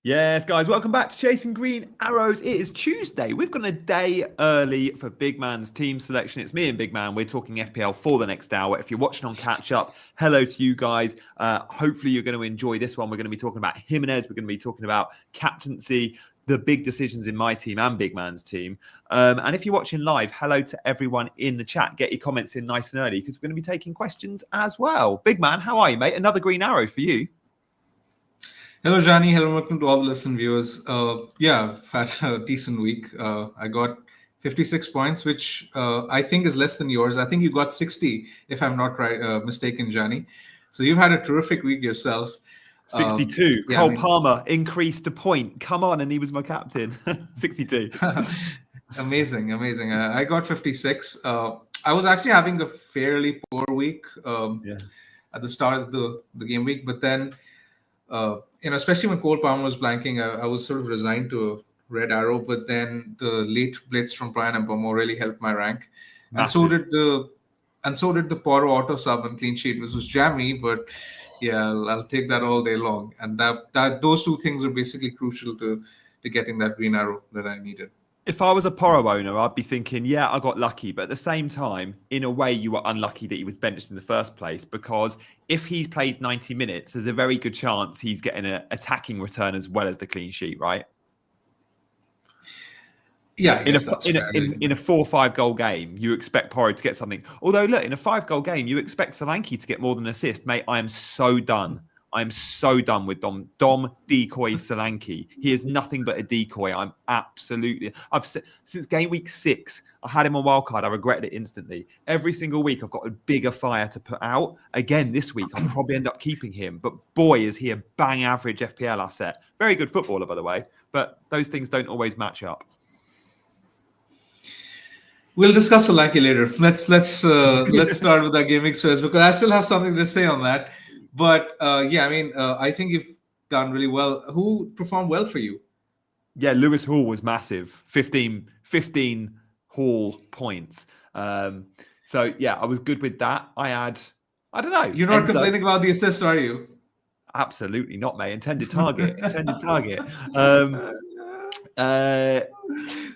Yes, guys, welcome back to Chasing Green Arrows. It is Tuesday. We've gone a day early for Bigman's team selection. It's me and Bigman. We're talking FPL for the next hour. If you're watching on catch up, hello to you guys. Hopefully you're going to enjoy this one. We're going to be talking about Jimenez. We're going to be talking about captaincy, the big decisions in my team and Bigman's team. And if you're watching live, hello to everyone in the chat. Get your comments in nice and early because we're going to be taking questions as well. Bigman, how are you, mate? Another green arrow for you. Hello, Johnny. Hello, welcome to all the listen viewers. I've had a decent week. I got 56 points, which I think is less than yours. I think you got 60, if I'm not mistaken, Johnny. So you've had a terrific week yourself. 62. Cole Palmer increased a point. Come on, and he was my captain. 62. Amazing. I got 56. I was actually having a fairly poor week at the start of the game week, but then especially when Cole Palmer was blanking, I was sort of resigned to a red arrow. But then the late blitz from Brian Mbomo really helped my rank, Massive. and so did the Poro auto sub and clean sheet, which was jammy. But yeah, I'll take that all day long. And that those two things are basically crucial to getting that green arrow that I needed. If I was a Poro owner, I'd be thinking, yeah, I got lucky. But at the same time, in a way, you were unlucky that he was benched in the first place, because if he plays 90 minutes, there's a very good chance he's getting an attacking return as well as the clean sheet, right? Yeah, in a 4 or 5 goal game, you expect Poro to get something. Although, look, in a 5 goal game, you expect Solanke to get more than an assist. Mate, I am so done. I'm so done with Dom decoy Solanke. He is nothing but a decoy. Since game week 6, I had him on wildcard. I regretted it instantly. Every single week, I've got a bigger fire to put out. Again, this week, I'll probably end up keeping him. But boy, is he a bang average FPL asset. Very good footballer, by the way. But those things don't always match up. We'll discuss Solanke later. Let's start with our game week first, because I still have something to say on that. But I think you've done really well. Who performed well for you? Yeah, Lewis Hall was massive. 15 Hall points. So yeah, I was good with that. I don't know. You're not complaining about the assist, are you? Absolutely not, mate. Intended target. That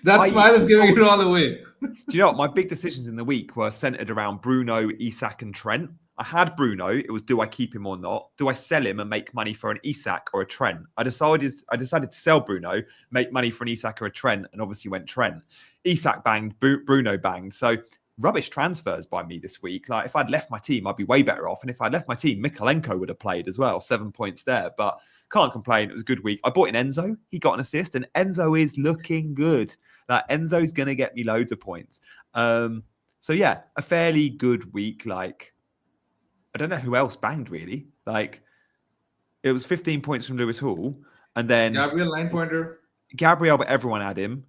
smile is giving it all away. Do you know what? My big decisions in the week were centered around Bruno, Isak, and Trent. I had Bruno. It was, do I keep him or not? Do I sell him and make money for an Isak or a Trent? I decided to sell Bruno, make money for an Isak or a Trent, and obviously went Trent. Isak banged, Bruno banged. So rubbish transfers by me this week. Like, if I'd left my team, I'd be way better off. And if I'd left my team, Mikolenko would have played as well. 7 points there. But can't complain. It was a good week. I bought in Enzo. He got an assist, and Enzo is looking good. Like, Enzo's going to get me loads of points. So yeah, a fairly good week. Like, I don't know who else banged, really. Like, it was 15 points from Lewis Hall. And then Gabriel, 9-pointer. Gabriel, but everyone had him.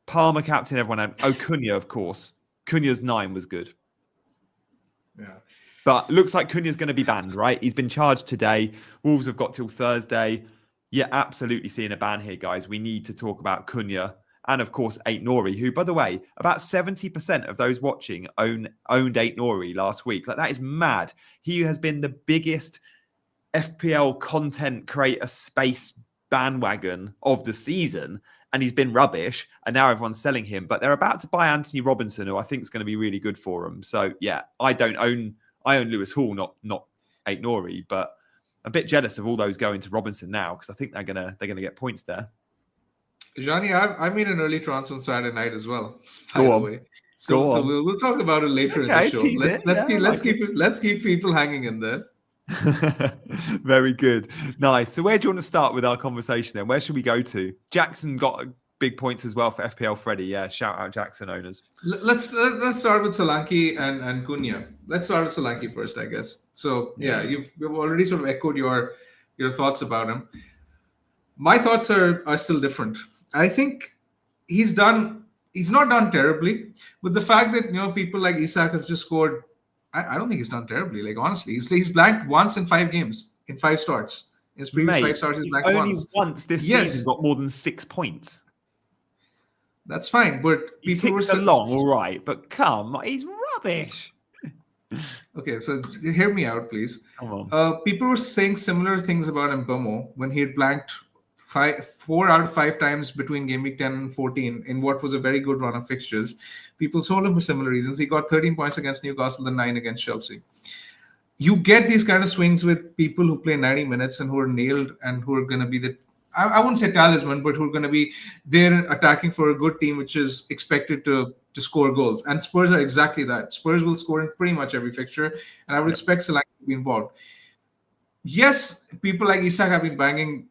Palmer, captain, everyone had. Oh, Cunha, of course. Cunha's 9 was good. Yeah. But looks like Cunha's going to be banned, right? He's been charged today. Wolves have got till Thursday. Yeah, absolutely seeing a ban here, guys. We need to talk about Cunha. And of course, Aït-Nouri, who, by the way, about 70% of those watching owned Aït-Nouri last week. Like, that is mad. He has been the biggest FPL content creator space bandwagon of the season, and he's been rubbish. And now everyone's selling him. But they're about to buy Anthony Robinson, who I think is going to be really good for him. So yeah, I own Lewis Hall, not Aït-Nouri, but I'm a bit jealous of all those going to Robinson now, because I think they're gonna get points there. Johnny, I made an early transfer on Saturday night as well. Go on. The way. So we'll talk about it later in the show. Let's keep people hanging in there. Very good. Nice. So where do you want to start with our conversation then? Where should we go to? Jackson got big points as well for FPL Freddy. Yeah, shout out Jackson owners. Let's start with Solanke and Cunha. Let's start with Solanke first, I guess. So yeah, you've already sort of echoed your thoughts about him. My thoughts are still different. I think he's not done terribly, but the fact that people like Isak have just scored, I don't think he's done terribly. Like, honestly, he's blanked once in 5 games, in 5 starts. In his previous 5 starts, he's blanked once this season got more than 6 points. That's fine, but people were along, all right. But he's rubbish. Okay, so hear me out, please. Come on. People were saying similar things about Mbomo when he had blanked 4 out of 5 times between game week 10 and 14 in what was a very good run of fixtures. People sold him for similar reasons. He got 13 points against Newcastle, then 9 against Chelsea. You get these kind of swings with people who play 90 minutes and who are nailed and who are going to be I wouldn't say talisman, but who are going to be there attacking for a good team, which is expected to score goals. And Spurs are exactly that. Spurs will score in pretty much every fixture, and I would expect Solanke to be involved. Yes, people like Isak have been banging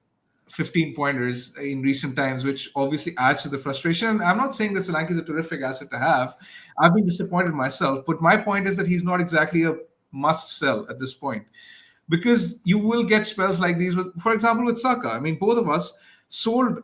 15-pointers in recent times, which obviously adds to the frustration. I'm not saying that Solanke is a terrific asset to have. I've been disappointed myself, but my point is that he's not exactly a must sell at this point, because you will get spells like these with, for example, with Saka. I mean, both of us sold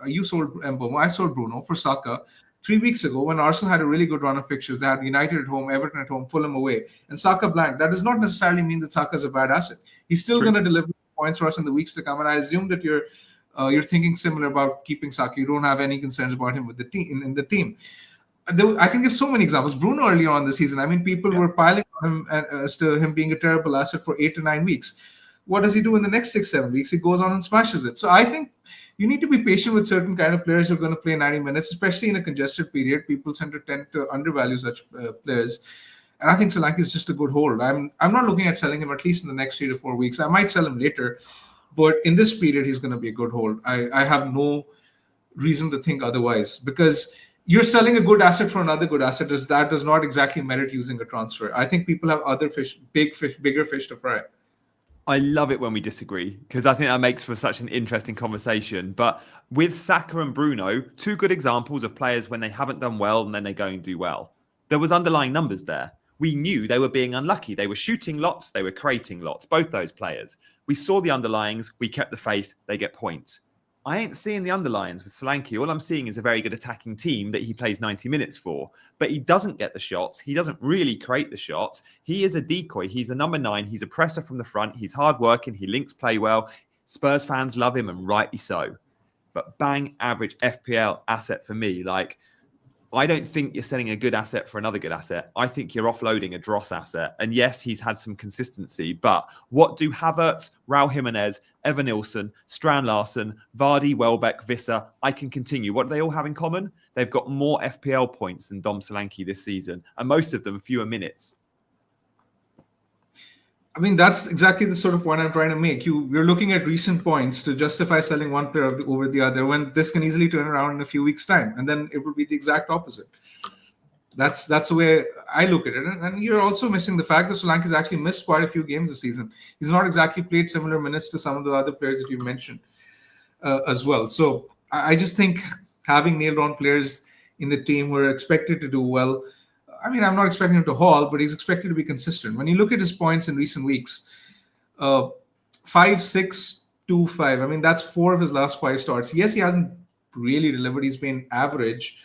you sold Mbeumo, I sold Bruno for Saka 3 weeks ago when Arsenal had a really good run of fixtures. They had United at home, Everton at home, Fulham away, and Saka blanked. That does not necessarily mean that Saka is a bad asset. He's still going to deliver points for us in the weeks to come, and I assume that you're thinking similar about keeping Saka. You don't have any concerns about him with the team in the team. I can give so many examples. Bruno earlier on this season, I mean, people were piling on him as to him being a terrible asset for 8 to 9 weeks. What does he do in the next 6-7 weeks? He goes on and smashes it. So I think you need to be patient with certain kind of players who are going to play 90 minutes, especially in a congested period. People tend to undervalue such players. And I think Solanke is just a good hold. I'm not looking at selling him at least in the next 3 to 4 weeks. I might sell him later, but in this period, he's going to be a good hold. I have no reason to think otherwise, because you're selling a good asset for another good asset. That does not exactly merit using a transfer. I think people have other bigger fish to fry. I love it when we disagree, because I think that makes for such an interesting conversation. But with Saka and Bruno, 2 good examples of players when they haven't done well and then they go and do well. There was underlying numbers there. We knew they were being unlucky. They were shooting lots. They were creating lots, both those players. We saw the underlyings. We kept the faith. They get points. I ain't seeing the underlines with Solanke. All I'm seeing is a very good attacking team that he plays 90 minutes for. But he doesn't get the shots. He doesn't really create the shots. He is a decoy. He's a number 9. He's a presser from the front. He's hardworking. He links play well. Spurs fans love him, and rightly so. But bang average FPL asset for me. Like, I don't think you're selling a good asset for another good asset. I think you're offloading a dross asset. And yes, he's had some consistency, but what do Havertz, Raul Jimenez, Evan Nilsson, Strand Larsen, Vardy, Welbeck, Visser, I can continue. What do they all have in common? They've got more FPL points than Dom Solanke this season, and most of them fewer minutes. I mean, that's exactly the sort of point I'm trying to make. You're looking at recent points to justify selling one player over the other, when this can easily turn around in a few weeks' time, and then it will be the exact opposite. That's the way I look at it. And you're also missing the fact that Solanke has actually missed quite a few games this season. He's not exactly played similar minutes to some of the other players that you mentioned as well. So I just think having nailed on players in the team who are expected to do well, I mean, I'm not expecting him to haul, but he's expected to be consistent. When you look at his points in recent weeks, 5, 6, 2, 5. I mean, that's 4 of his last 5 starts. Yes, he hasn't really delivered. He's been average.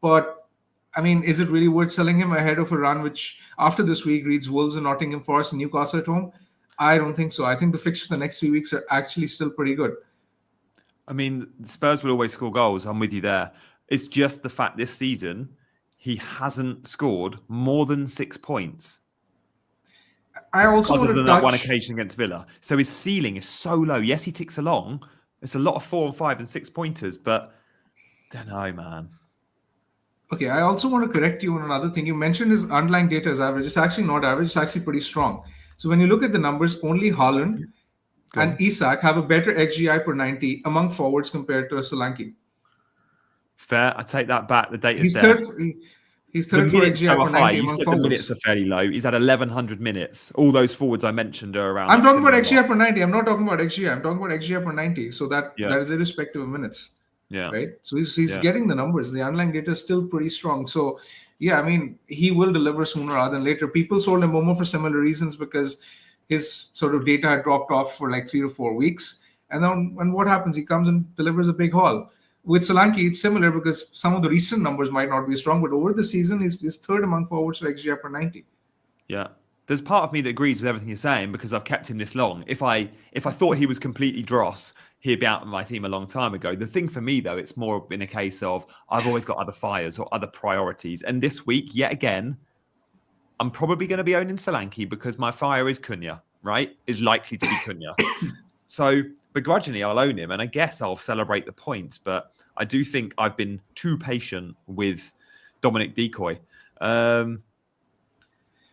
But, I mean, is it really worth selling him ahead of a run which, after this week, reads Wolves and Nottingham Forest and Newcastle at home? I don't think so. I think the fixtures the next 3 weeks are actually still pretty good. I mean, Spurs will always score goals. I'm with you there. It's just the fact this season he hasn't scored more than 6 points. I also other than that one occasion against Villa. So his ceiling is so low. Yes, he ticks along. It's a lot of 4 and 5 and 6 pointers, but I don't know, man. Okay, I also want to correct you on another thing. You mentioned his underlying data is average. It's actually not average. It's actually pretty strong. So when you look at the numbers, only Haaland and Isak have a better XGI per 90 among forwards compared to Solanke. Fair. I take that back. The data's there. He's third for XGI per 90 You among said forwards. the minutes are fairly low. He's had 1,100 minutes. All those forwards I mentioned are around. I'm talking about XGI per 90. I'm not talking about XGI. I'm talking about XGI per 90. So that is irrespective of minutes. Yeah. Right. So he's getting the numbers. The underlying data is still pretty strong. So yeah, I mean, he will deliver sooner rather than later. People sold him Momo for similar reasons, because his sort of data had dropped off for like 3 to 4 weeks. And then when what happens? He comes and delivers a big haul. With Solanke, it's similar, because some of the recent numbers might not be strong, but over the season, he's third among forwards for XGI per 90. Yeah. There's part of me that agrees with everything you're saying, because I've kept him this long. If I thought he was completely dross, he'd be out of my team a long time ago. The thing for me, though, it's more in a case of I've always got other fires or other priorities. And this week, yet again, I'm probably going to be owning Solanke because my fire is Cunha, right? Is likely to be Cunha. So begrudgingly, I'll own him, and I guess I'll celebrate the points. But I do think I've been too patient with Dominic Decoy.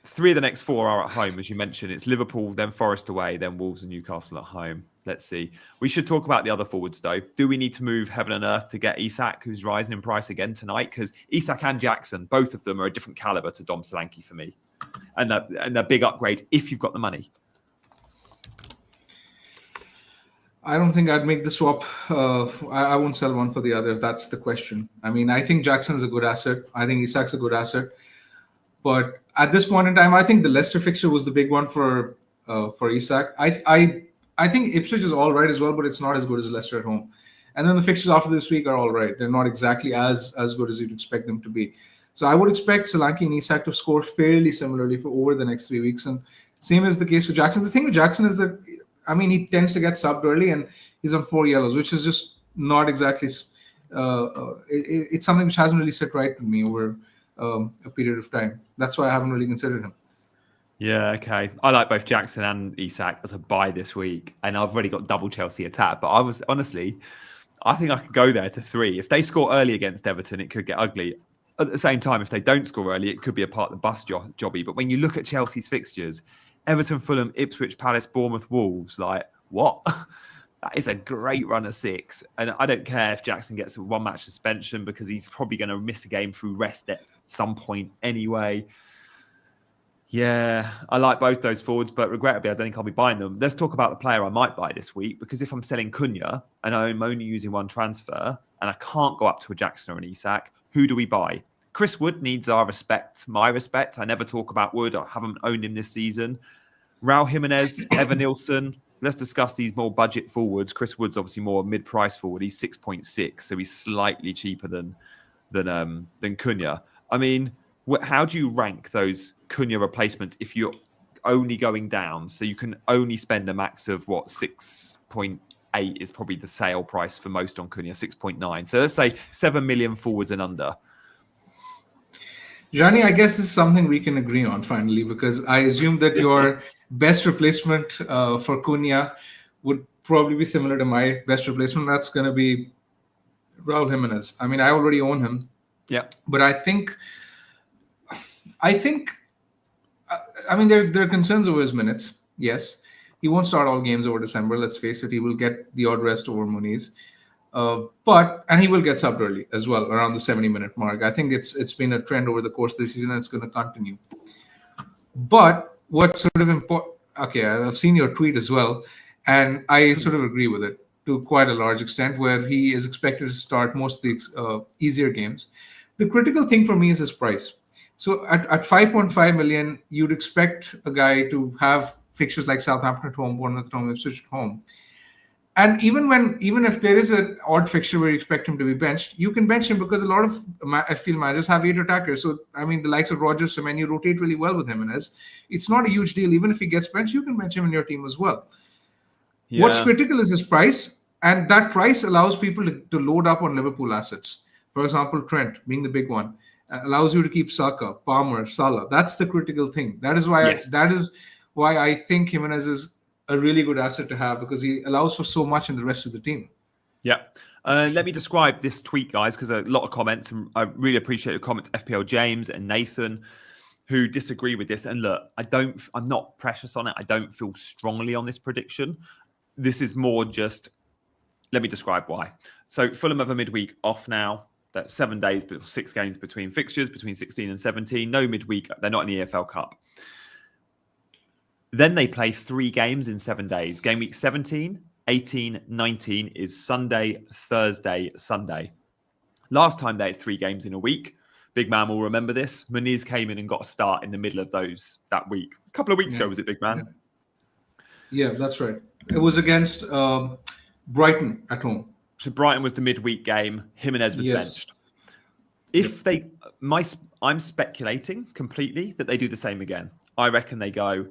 3 of the next 4 are at home, as you mentioned. It's Liverpool, then Forest away, then Wolves and Newcastle at home. Let's see. We should talk about the other forwards, though. Do we need to move heaven and earth to get Isak, who's rising in price again tonight? Because Isak and Jackson, both of them are a different caliber to Dom Solanke for me. And they're big upgrades if you've got the money. I don't think I'd make the swap. I won't sell one for the other if that's the question. I mean, I think Jackson's a good asset. I think Isak's a good asset. But at this point in time, I think the Leicester fixture was the big one for Isak. I think Ipswich is all right as well, but it's not as good as Leicester at home. And then the fixtures after this week are all right. They're not exactly as good as you'd expect them to be. So I would expect Solanke and Isak to score fairly similarly for over the next 3 weeks. And same is the case for Jackson. The thing with Jackson is that, I mean, he tends to get subbed early and he's on 4 yellows, which is just not exactly... it's something which hasn't really set right with me over a period of time. That's why I haven't really considered him. Yeah, okay. I like both Jackson and Isak as a buy this week. And I've already got double Chelsea attack. But I think I could go there to 3. If they score early against Everton, it could get ugly. At the same time, if they don't score early, it could be a part of the bus jobby. But when you look at Chelsea's fixtures, Everton, Fulham, Ipswich, Palace, Bournemouth, Wolves, like, what? That is a great run of 6. And I don't care if Jackson gets a 1-match suspension because he's probably going to miss a game through rest at some point anyway. Yeah, I like both those forwards, but regrettably, I don't think I'll be buying them. Let's talk about the player I might buy this week, because if I'm selling Cunha and I'm only using one transfer and I can't go up to a Jackson or an Isak, who do we buy? Chris Wood needs our respect, my respect. I never talk about Wood. I haven't owned him this season. Raul Jimenez, Evan Nilsson. Let's discuss these more budget forwards. Chris Wood's obviously more mid-price forward. He's 6.6, so he's slightly cheaper than Cunha. I mean, how do you rank those Cunha replacements if you're only going down? So you can only spend a max of 6.8 is probably the sale price for most on Cunha, 6.9. So let's say 7 million forwards and under. Johnny, I guess this is something we can agree on finally, because I assume that your best replacement for Cunha would probably be similar to my best replacement. That's going to be Raul Jimenez. I mean, I already own him. Yeah. But I mean, there are concerns over his minutes. Yes. He won't start all games over December. Let's face it. He will get the odd rest over Muniz. And he will get subbed early as well, around the 70-minute mark. I think it's been a trend over the course of the season, and it's going to continue. But what's sort of important... Okay, I've seen your tweet as well, and I sort of agree with it to quite a large extent, where he is expected to start most of the easier games. The critical thing for me is his price. So at 5.5 million, you'd expect a guy to have fixtures like Southampton at home, Bournemouth at home, Ipswich at home. And even if there is an odd fixture where you expect him to be benched, you can bench him because a lot of FPL managers have 8 attackers. So, I mean, the likes of Rodgers, Semenyo rotate really well with Jimenez. It's not a huge deal. Even if he gets benched, you can bench him in your team as well. Yeah. What's critical is his price. And that price allows people to load up on Liverpool assets. For example, Trent being the big one. Allows you to keep Saka, Palmer, Salah. That's the critical thing. That is why I think Jimenez is a really good asset to have, because he allows for so much in the rest of the team. Yeah. Let me describe this tweet, guys, because a lot of comments, and I really appreciate the comments, FPL James and Nathan, who disagree with this. And look, I'm not precious on it. I don't feel strongly on this prediction. This is more just, let me describe why. So Fulham have a midweek off now. That's 7 days, but 6 games between fixtures, between 16 and 17. No midweek. They're not in the EFL Cup. Then they play 3 games in 7 days. Game week 17, 18, 19 is Sunday, Thursday, Sunday. Last time they had 3 games in a week. Big man will remember this. Muniz came in and got a start in the middle of that week. A couple of weeks ago, was it, Big man? Yeah, that's right. It was against Brighton at home. So Brighton was the midweek game. Jimenez was benched. I'm speculating completely that they do the same again. I reckon they go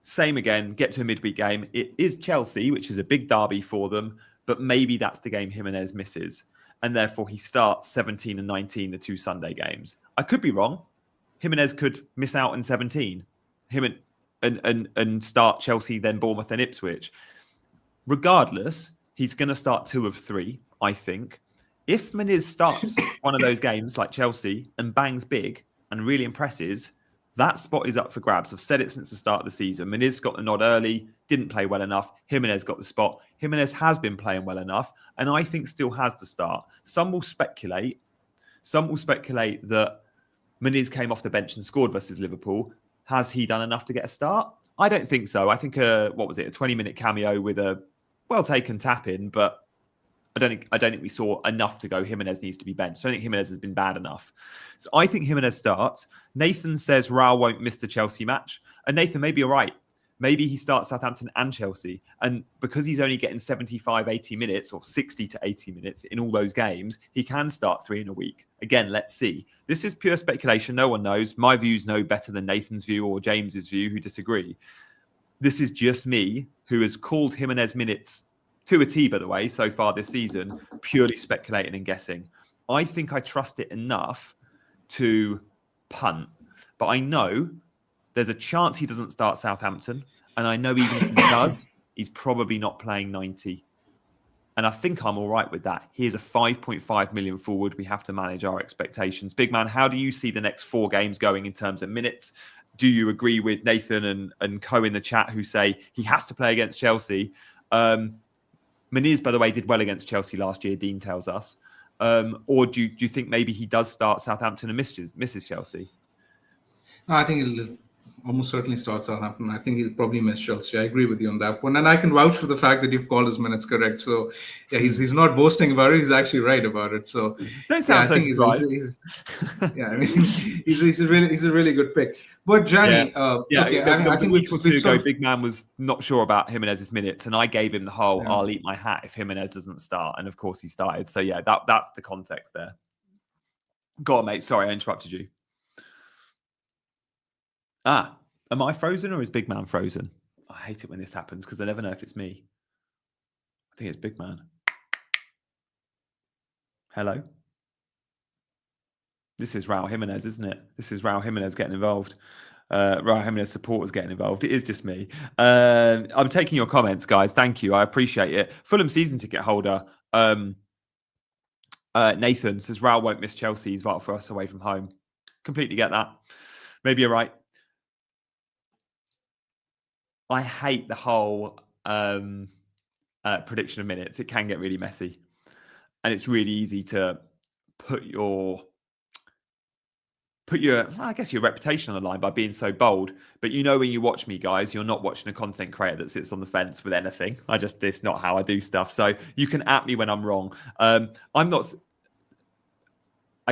same again, get to a midweek game. It is Chelsea, which is a big derby for them, but maybe that's the game Jimenez misses. And therefore he starts 17 and 19, the 2 Sunday games. I could be wrong. Jimenez could miss out in 17. And start Chelsea, then Bournemouth, then Ipswich. regardless, he's going to start 2 of 3, I think. If Muniz starts one of those games like Chelsea and bangs big and really impresses, that spot is up for grabs. I've said it since the start of the season. Muniz got the nod early, didn't play well enough. Jimenez got the spot. Jimenez has been playing well enough, and I think still has the start. Some will speculate that Muniz came off the bench and scored versus Liverpool. Has he done enough to get a start? I don't think so. I think a 20-minute cameo with a well-taken tap-in, but I don't think we saw enough to go Jimenez needs to be benched. I don't think Jimenez has been bad enough. So I think Jimenez starts. Nathan says Raul won't miss the Chelsea match. And Nathan, maybe you're right. Maybe he starts Southampton and Chelsea. And because he's only getting 75, 80 minutes or 60 to 80 minutes in all those games, he can start 3 in a week. Again, let's see. This is pure speculation. No one knows. My views know better than Nathan's view or James's view, who disagree. This is just me, who has called Jimenez minutes to a T, by the way, so far this season, purely speculating and guessing. I think I trust it enough to punt. But I know there's a chance he doesn't start Southampton. And I know even if he does, he's probably not playing 90. And I think I'm all right with that. Here's a 5.5 million forward. We have to manage our expectations. Big man, how do you see the next 4 games going in terms of minutes? Do you agree with Nathan and Co in the chat who say he has to play against Chelsea? Muniz, by the way, did well against Chelsea last year, Dean tells us. Or do you think maybe he does start Southampton and misses Chelsea? No, I think he'll almost certainly start Southampton. I think he'll probably miss Chelsea. I agree with you on that one. And I can vouch for the fact that you've called his minutes correct. So, yeah, he's not boasting about it. He's actually right about it. So, don't sound so surprised. He's a really good pick. But, Gianni, I think a week or two ago, Big Man was not sure about Jimenez's minutes. And I gave him the whole, I'll eat my hat if Jimenez doesn't start. And, of course, he started. So, yeah, that's the context there. Go on, mate. Sorry, I interrupted you. Am I frozen or is Big Man frozen? I hate it when this happens because I never know if it's me. I think it's Big Man. Hello? This is Raul Jimenez, isn't it? This is Raul Jimenez getting involved. Raul Jimenez supporters getting involved. It is just me. I'm taking your comments, guys. Thank you. I appreciate it. Fulham season ticket holder Nathan says Raul won't miss Chelsea. He's vital for us away from home. Completely get that. Maybe you're right. I hate the whole prediction of minutes. It can get really messy. And it's really easy to put your reputation on the line by being so bold. But you know, when you watch me, guys, you're not watching a content creator that sits on the fence with anything. It's not how I do stuff. So you can at me when I'm wrong. I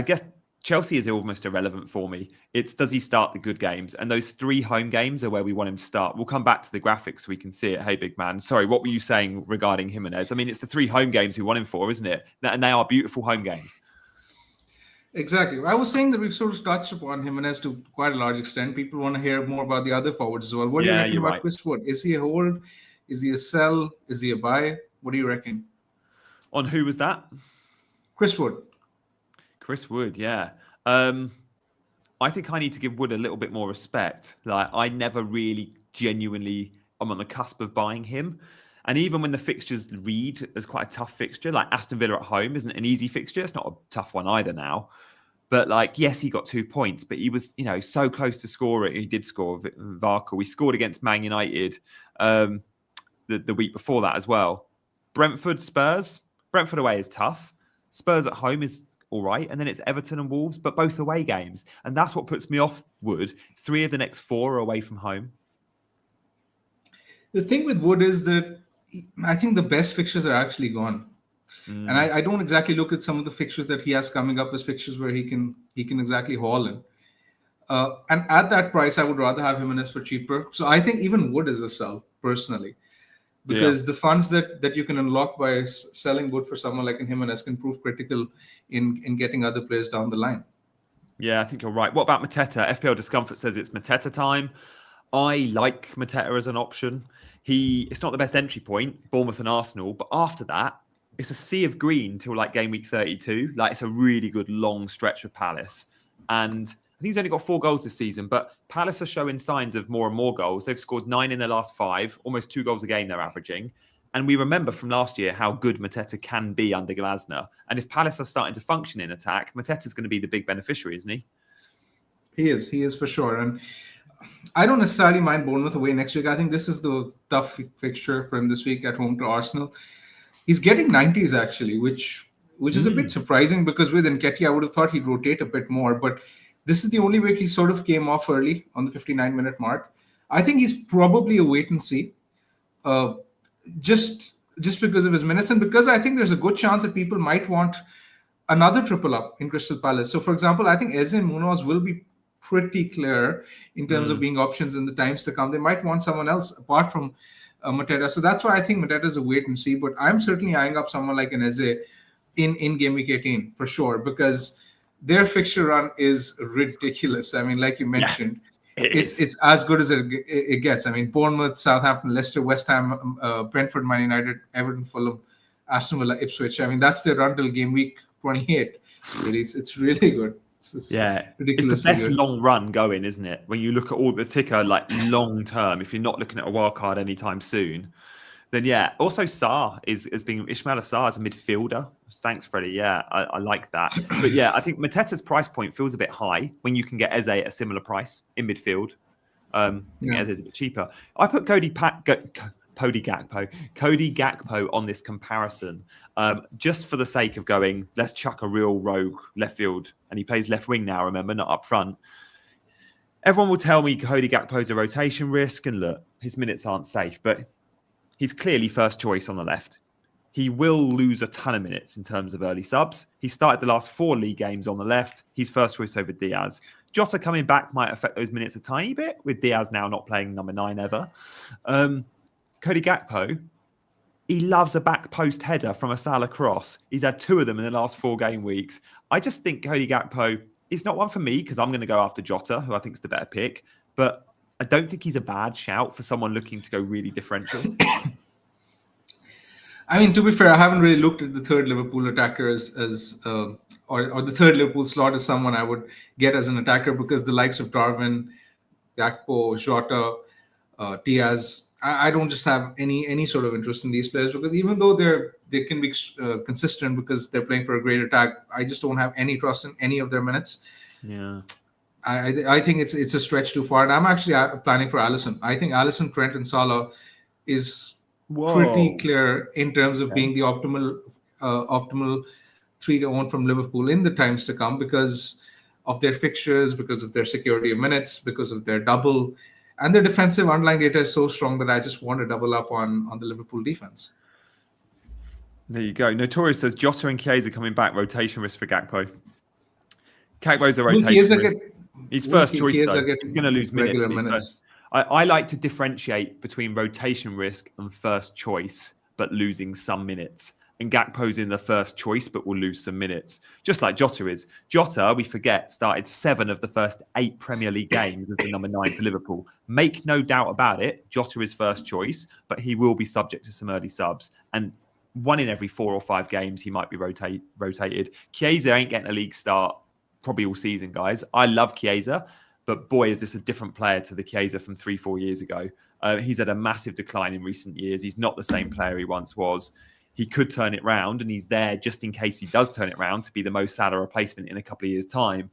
guess Chelsea is almost irrelevant for me. It's does he start the good games? And those 3 home games are where we want him to start. We'll come back to the graphics so we can see it. Hey, Big Man. Sorry, what were you saying regarding Jimenez? I mean, it's the 3 home games we want him for, isn't it? And they are beautiful home games. Exactly. I was saying that we've sort of touched upon Jimenez to quite a large extent. People want to hear more about the other forwards as well. What do you reckon about Chris Wood? Is he a hold? Is he a sell? Is he a buy? What do you reckon? On who was that? Chris Wood. Chris Wood, yeah. I think I need to give Wood a little bit more respect. Like, I never really genuinely am on the cusp of buying him. And even when the fixtures read as quite a tough fixture, like Aston Villa at home isn't an easy fixture. It's not a tough one either now. But like, yes, he got 2 points, but he was, so close to score it. He did score Varkle. We scored against Man United the week before that as well. Brentford, Spurs. Brentford away is tough. Spurs at home is all right. And then it's Everton and Wolves, but both away games. And that's what puts me off Wood. 3 of the next 4 are away from home. The thing with Wood is that I think the best fixtures are actually gone. And I don't exactly look at some of the fixtures that he has coming up as fixtures where he can exactly haul in. And at that price, I would rather have Jimenez for cheaper. So I think even Wood is a sell, personally. Because the funds that you can unlock by selling Wood for someone like Jimenez can prove critical in getting other players down the line. Yeah, I think you're right. What about Mateta? FPL Discomfort says it's Mateta time. I like Mateta as an option. It's not the best entry point, Bournemouth and Arsenal, but after that, it's a sea of green till like game week 32. Like, it's a really good long stretch of Palace. And I think he's only got 4 goals this season, but Palace are showing signs of more and more goals. They've scored 9 in their last 5, almost 2 goals a game they're averaging. And we remember from last year how good Mateta can be under Glasner. And if Palace are starting to function in attack, Mateta's going to be the big beneficiary, isn't he? He is for sure. And I don't necessarily mind Bournemouth away next week. I think this is the tough fixture for him this week at home to Arsenal. He's getting 90s actually, which is a bit surprising because with Nketiah, I would have thought he'd rotate a bit more. But this is the only week he sort of came off early on the 59-minute mark. I think he's probably a wait and see, just because of his minutes and because I think there's a good chance that people might want another triple up in Crystal Palace. So, for example, I think Eze and Munoz will be pretty clear in terms of being options in the times to come. They might want someone else apart from Mateta. So that's why I think Mateta is a wait and see. But I'm certainly eyeing up someone like an Eze in game week 18 for sure, because their fixture run is ridiculous. I mean, like you mentioned, it's as good as it gets. I mean, Bournemouth, Southampton, Leicester, West Ham, Brentford, Man United, Everton, Fulham, Aston Villa, Ipswich. I mean, that's their run till game week 28. It's really good. It's the best long run going, isn't it? When you look at all the ticker, like long term, if you're not looking at a wild card anytime soon, then yeah. Also, Sarr is being Ismaila Sarr as a midfielder. Thanks, Freddie. Yeah, I like that. But yeah, I think Mateta's price point feels a bit high when you can get Eze at a similar price in midfield. Eze is a bit cheaper. I put Cody Gakpo on this comparison, just for the sake of going, let's chuck a real rogue left field, and he plays left wing now, remember, not up front. Everyone will tell me Cody Gakpo's a rotation risk, and look, his minutes aren't safe, but he's clearly first choice on the left. He will lose a ton of minutes in terms of early subs. He started the last 4 league games on the left. He's first choice over Diaz. Jota coming back might affect those minutes a tiny bit, with Diaz now not playing number 9 ever. Cody Gakpo, he loves a back post header from a Salah cross. He's had 2 of them in the last 4 game weeks. I just think Cody Gakpo is not one for me because I'm going to go after Jota, who I think is the better pick. But I don't think he's a bad shout for someone looking to go really differential. I mean, to be fair, I haven't really looked at the third Liverpool attacker or the third Liverpool slot as someone I would get as an attacker, because the likes of Darwin, Gakpo, Jota, Diaz, I don't just have any sort of interest in these players, because even though they can be consistent because they're playing for a great attack, I just don't have any trust in any of their minutes. Yeah, I think it's a stretch too far, and I'm actually planning for Alisson. I think Alisson, Trent, and Salah is pretty clear in terms of being the optimal 3 to own from Liverpool in the times to come, because of their fixtures, because of their security of minutes, because of their double. And their defensive underlying data is so strong that I just want to double up on the Liverpool defense. There you go. Notorious says Jota and Chiesa coming back, rotation risk for Gakpo. Gakpo's a rotation risk. He's first choice, though. He's going to lose minutes. I like to differentiate between rotation risk and first choice, but losing some minutes. And Gakpo's in the first choice, but will lose some minutes. Just like Jota is. Jota, we forget, started 7 of the first 8 Premier League games as the number 9 for Liverpool. Make no doubt about it, Jota is first choice, but he will be subject to some early subs. And 1 in every 4 or 5 games, he might be rotated. Chiesa ain't getting a league start probably all season, guys. I love Chiesa, but boy, is this a different player to the Chiesa from 3-4 years ago. He's had a massive decline in recent years. He's not the same player he once was. He could turn it round, and he's there just in case he does turn it round to be the Mo Salah replacement in a couple of years' time.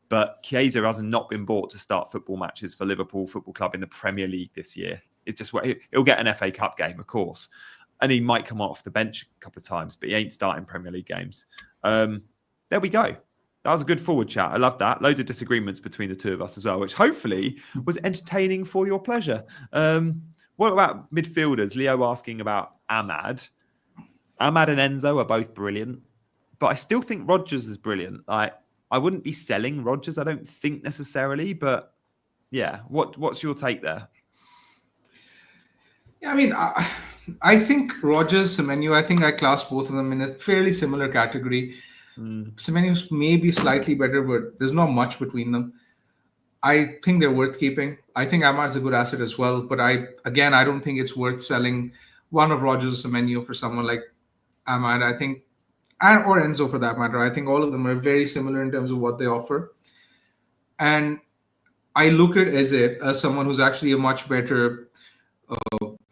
But Chiesa has not been bought to start football matches for Liverpool Football Club in the Premier League this year. It's just he'll get an FA Cup game, of course, and he might come off the bench a couple of times, but he ain't starting Premier League games. There we go. That was a good forward chat. I love that. Loads of disagreements between the two of us as well, which hopefully was entertaining for your pleasure. What about midfielders? Leo asking about Ahmad. Ahmad and Enzo are both brilliant, but I still think Rodgers is brilliant. I wouldn't be selling Rodgers, I don't think necessarily, but yeah, what's your take there? Yeah, I mean, I think Rodgers, Semenyo, I think I class both of them in a fairly similar category. Semenyo's maybe slightly better, but there's not much between them. I think they're worth keeping. I think Ahmad's a good asset as well, but I don't think it's worth selling one of Rodgers or Semenyo for someone like Ahmad. I think, or Enzo for that matter. I think all of them are very similar in terms of what they offer. And I look at Eze as someone who's actually a much better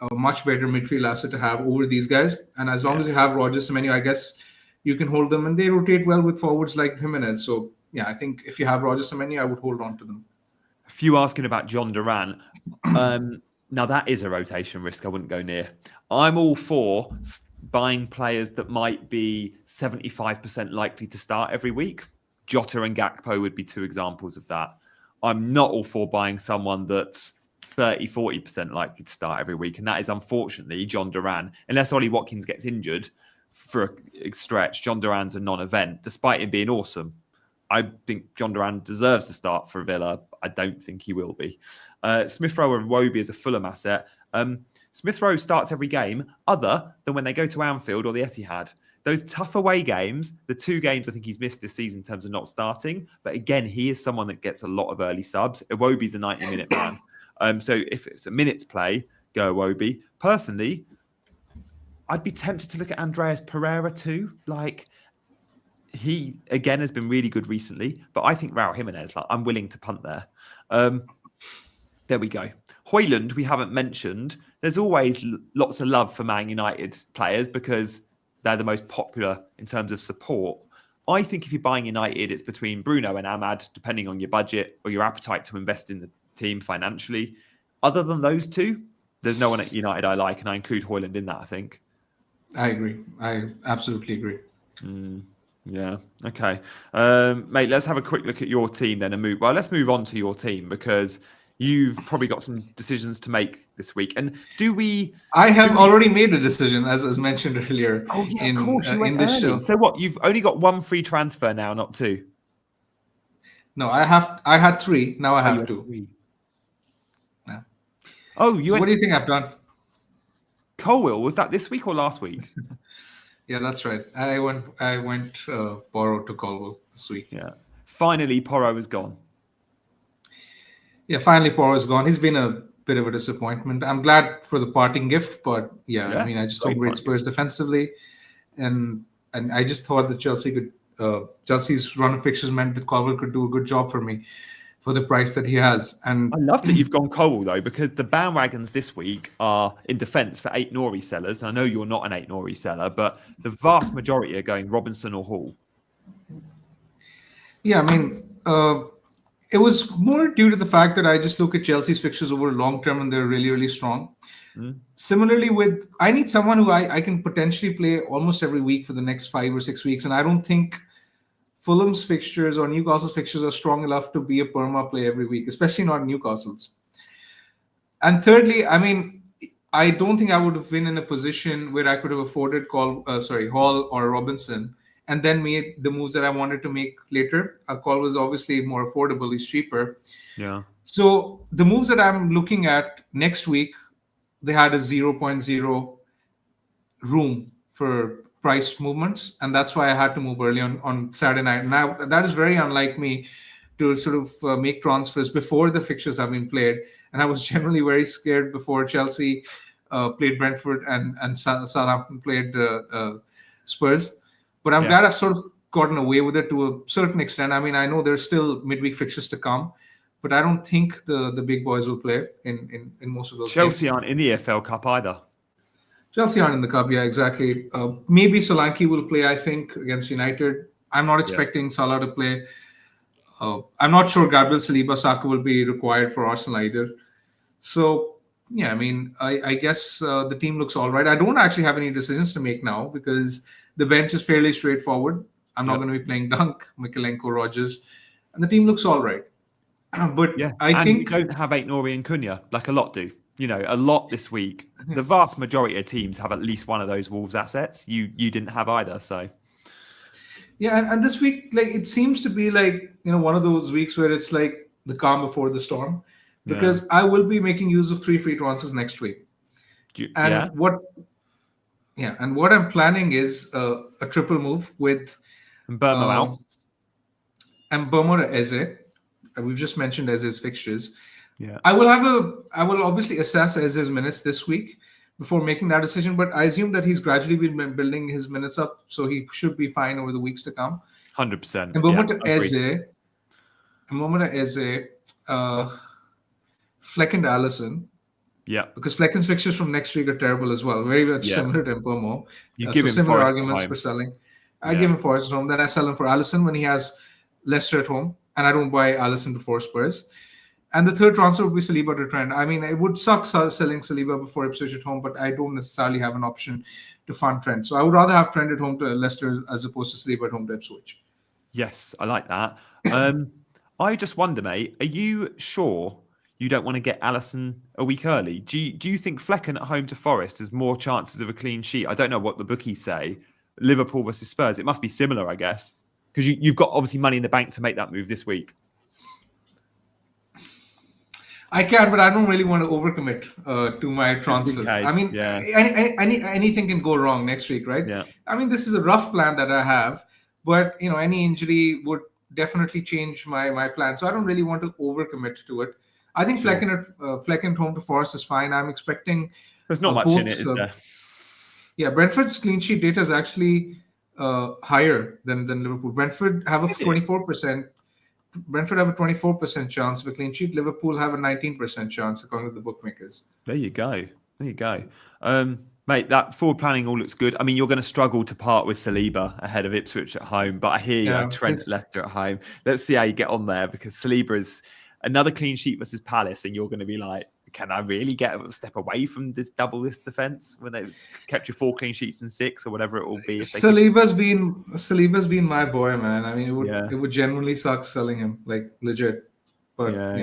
a much better midfield asset to have over these guys. And as long as you have Rogers Semenyo, I guess you can hold them, and they rotate well with forwards like Jimenez. So yeah, I think if you have Rogers Semenyo, I would hold on to them. A few asking about John Duran. Now that is a rotation risk I wouldn't go near. I'm all for buying players that might be 75% likely to start every week. Jota and Gakpo would be two examples of that. I'm not all for buying someone that's 30-40% likely to start every week. And that is unfortunately John Duran. Unless Ollie Watkins gets injured for a stretch, John Duran's a non-event, despite him being awesome. I think John Duran deserves to start for Villa. I don't think he will be. Smith Rowe and Iwobi is a Fulham asset. Smith Rowe starts every game other than when they go to Anfield or the Etihad. Those tough away games, the 2 games I think he's missed this season in terms of not starting. But again, he is someone that gets a lot of early subs. Iwobi's a 90-minute man. So if it's a minute's play, go Iwobi. Personally, I'd be tempted to look at Andreas Pereira too. Like, he, again, has been really good recently. But I think Raul Jimenez, I'm willing to punt there. There we go. Højlund, we haven't mentioned. There's always lots of love for Man United players because they're the most popular in terms of support. I think if you're buying United, it's between Bruno and Ahmad, depending on your budget or your appetite to invest in the team financially. Other than those two, there's no one at United I like, and I include Højlund in that, I think. I agree. I absolutely agree. Yeah. Okay. Mate, let's have a quick look at your team then and move. Well, let's move on to your team because you've probably got some decisions to make this week. And I have already made a decision, as mentioned earlier. Oh, yeah, of course. You went early. Show. So what? You've only got 1 free transfer now, not 2? No, I had 3. Now I have 2. 3. Yeah. Oh, what do you think I've done? Colwill, was that this week or last week? Yeah, that's right. I went Porro to Colwill this week. Yeah. Finally, Porro is gone. Yeah, finally Porro is gone. He's been a bit of a disappointment. I'm glad for the parting gift, but I mean, I just don't rate Spurs defensively, and I just thought that Chelsea's run of fixtures meant that Colwill could do a good job for me for the price that he has. And I love that you've gone Colwill though, because the bandwagons this week are in defence for 8 Nori sellers. And I know you're not an 8 Nori seller, but the vast majority are going Robinson or Hall. Yeah, I mean, it was more due to the fact that I just look at Chelsea's fixtures over long term and they're really, really strong. Similarly, I need someone who I can potentially play almost every week for the next 5 or 6 weeks. And I don't think Fulham's fixtures or Newcastle's fixtures are strong enough to be a perma play every week, especially not Newcastle's. And thirdly, I mean, I don't think I would have been in a position where I could have afforded Hall or Robinson and then made the moves that I wanted to make later. Call was obviously more affordable, he's cheaper. Yeah. So the moves that I'm looking at next week, they had a 0.0 room for price movements, and that's why I had to move early on Saturday night. Now, that is very unlike me to sort of make transfers before the fixtures have been played, and I was generally very scared before Chelsea played Brentford and Southampton played Spurs. But I'm glad I've sort of gotten away with it to a certain extent. I mean, I know there's still midweek fixtures to come, but I don't think the big boys will play in most of those Chelsea games. Aren't in the EFL Cup either. Chelsea aren't in the cup, yeah, exactly. Maybe Solanke will play, I think, against United. I'm not expecting Salah to play. I'm not sure Gabriel Saliba-Saka will be required for Arsenal either. So, yeah, I mean, I guess the team looks all right. I don't actually have any decisions to make now because the bench is fairly straightforward. I'm not going to be playing Dunk, Mykolenko, Rogers, and the team looks all right. But I think you don't have 8 Nori and Cunha like a lot do. You know, a lot this week. The vast majority of teams have at least one of those Wolves assets. You didn't have either, so. Yeah, and this week, like, it seems to be like, one of those weeks where it's like the calm before the storm, because I will be making use of 3 free transfers next week. What I'm planning is a triple move with Mbeumo out and Mbeumo to Eze. We've just mentioned Eze's fixtures. Yeah, I will obviously assess Eze's minutes this week before making that decision, but I assume that he's gradually been building his minutes up, so he should be fine over the weeks to come. 100%. And Mbeumo to Eze, Fleck and Allison, Yeah. Because Flecken's fixtures from next week are terrible as well. Very much Yeah. similar to Mpomo. You give So him similar Forest at arguments home. for selling. I Yeah. give him Forest at home. Then I sell him for Alisson when he has Leicester at home. And I don't buy Alisson before Spurs. And the third transfer would be Saliba to Trent. I mean, it would suck selling Saliba before Ipswich at home, but I don't necessarily have an option to fund Trent. So I would rather have Trent at home to Leicester as opposed to Saliba at home to Ipswich. Yes, I like that. I just wonder, mate, are you sure you don't want to get Alisson a week early? Do you think Flecken at home to Forest has more chances of a clean sheet? I don't know what the bookies say. Liverpool versus Spurs. It must be similar, I guess, because you've got obviously money in the bank to make that move this week. I can, but I don't really want to overcommit to my transfers. I mean, yeah. anything can go wrong next week, right? Yeah. I mean, this is a rough plan that I have, but any injury would definitely change my plan. So I don't really want to overcommit to it. I think Sure. Flecken at home to Forest is fine. I'm expecting. There's not much in it, is there? Yeah, Brentford's clean sheet data is actually higher than Liverpool. Brentford have a 24%. Brentford have a 24% chance of a clean sheet. Liverpool have a 19% chance, according to the bookmakers. There you go. Mate, that forward planning all looks good. I mean, you're going to struggle to part with Saliba ahead of Ipswich at home, but I hear you have Trent Leicester at home. Let's see how you get on there, because Saliba is another clean sheet versus Palace, and you're going to be like, can I really get a step away from this defence when they've kept you 4 clean sheets and 6 or whatever it will be? Saliba's been my boy, man. I mean, it would genuinely suck selling him, like legit. But I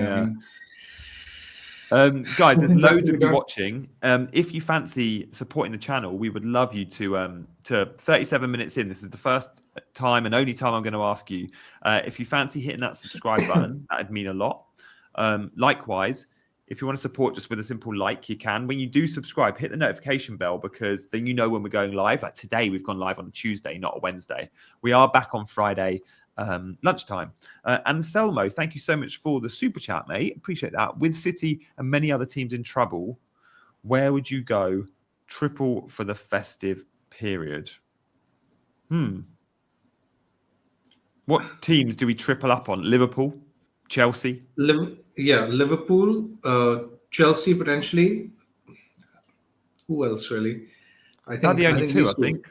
mean, guys, there's loads of you watching. If you fancy supporting the channel, we would love you to 37 minutes in. This is the first time and only time I'm going to ask you. If you fancy hitting that subscribe button, that'd mean a lot. Likewise, if you want to support just with a simple like, you can. When you do subscribe, hit the notification bell, because then you know when we're going live. Like today, we've gone live on a Tuesday, not a Wednesday. We are back on Friday lunchtime. And Selmo, thank you so much for the super chat, mate. Appreciate that. With City and many other teams in trouble, where would you go triple for the festive period? What teams do we triple up on? Liverpool, Chelsea? Liverpool, Chelsea potentially. Who else really? I think the only two. I think.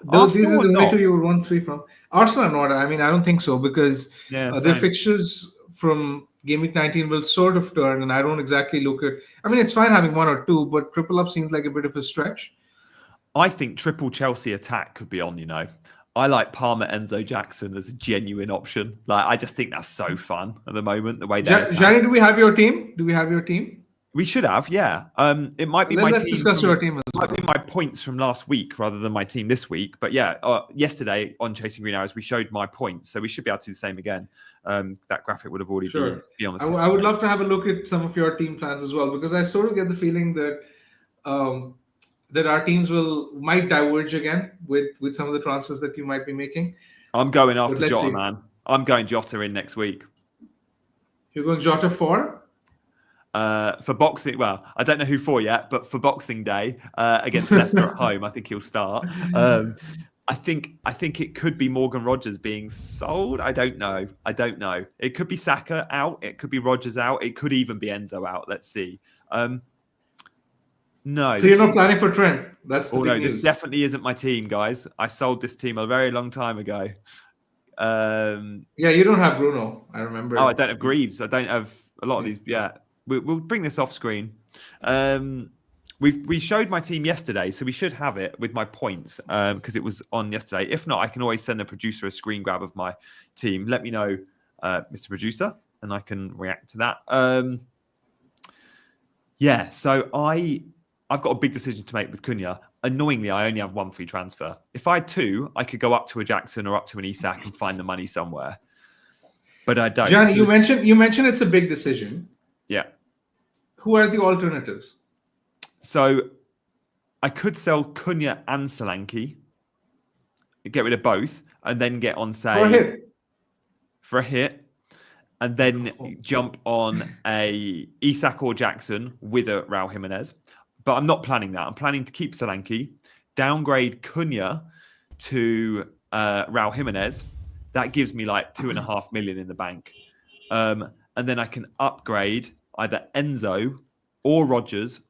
These are the only two you would want 3 from. Arsenal are not. I mean, I don't think so, because their fixtures from game week 19 will sort of turn, and I don't exactly look at. I mean, it's fine having 1 or 2, but triple up seems like a bit of a stretch. I think triple Chelsea attack could be on. I like Palmer, Enzo, Jackson as a genuine option. Like, I just think that's so fun at the moment, the way they're Johnny, do we have your team? We should have, yeah. It might be Let's discuss your team as well. It might be my points from last week rather than my team this week. But yeah, yesterday on Chasing Green Arrows, we showed my points. So we should be able to do the same again. That graphic would have already be on the system. I would love to have a look at some of your team plans as well, because I sort of get the feeling that that our teams might diverge again with some of the transfers that you might be making. I'm going after Jota, man. I'm going Jota in next week. You're going Jota for boxing. Well, I don't know who for yet, but for Boxing Day against Leicester at home, I think he'll start. I think it could be Morgan Rogers being sold. I don't know. It could be Saka out. It could be Rogers out. It could even be Enzo out. Let's see. No. So you're not planning for Trent? That's the big news. This definitely isn't my team, guys. I sold this team a very long time ago. You don't have Bruno. I remember. Oh, I don't have Greaves. I don't have a lot of these. Yeah, we'll bring this off screen. We showed my team yesterday, so we should have it with my points because it was on yesterday. If not, I can always send the producer a screen grab of my team. Let me know, Mr. Producer, and I can react to that. So I've got a big decision to make with Cunha. Annoyingly, I only have 1 free transfer. If I had 2, I could go up to a Jackson or up to an Isak and find the money somewhere. But I don't. Johnny, you mentioned it's a big decision. Yeah. Who are the alternatives? So I could sell Cunha and Solanke, get rid of both, and then get on sale for a hit, and then jump on a Isak or Jackson with a Raul Jimenez. But I'm not planning that. I'm planning to keep Solanke, downgrade Cunha to Raul Jimenez. That gives me like 2.5 million in the bank. And then I can upgrade either Enzo or Rodgers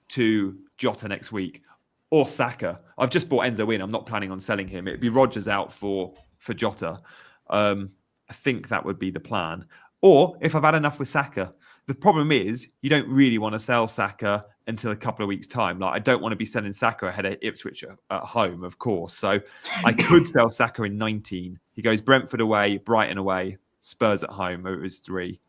to Jota next week, or Saka. I've just bought Enzo in. I'm not planning on selling him. It'd be Rodgers out for Jota. I think that would be the plan. Or if I've had enough with Saka. The problem is you don't really want to sell Saka until a couple of weeks' time. Like I don't want to be selling Saka ahead of Ipswich at home, of course. So I could sell Saka in 19. He goes Brentford away, Brighton away, Spurs at home. It was 3.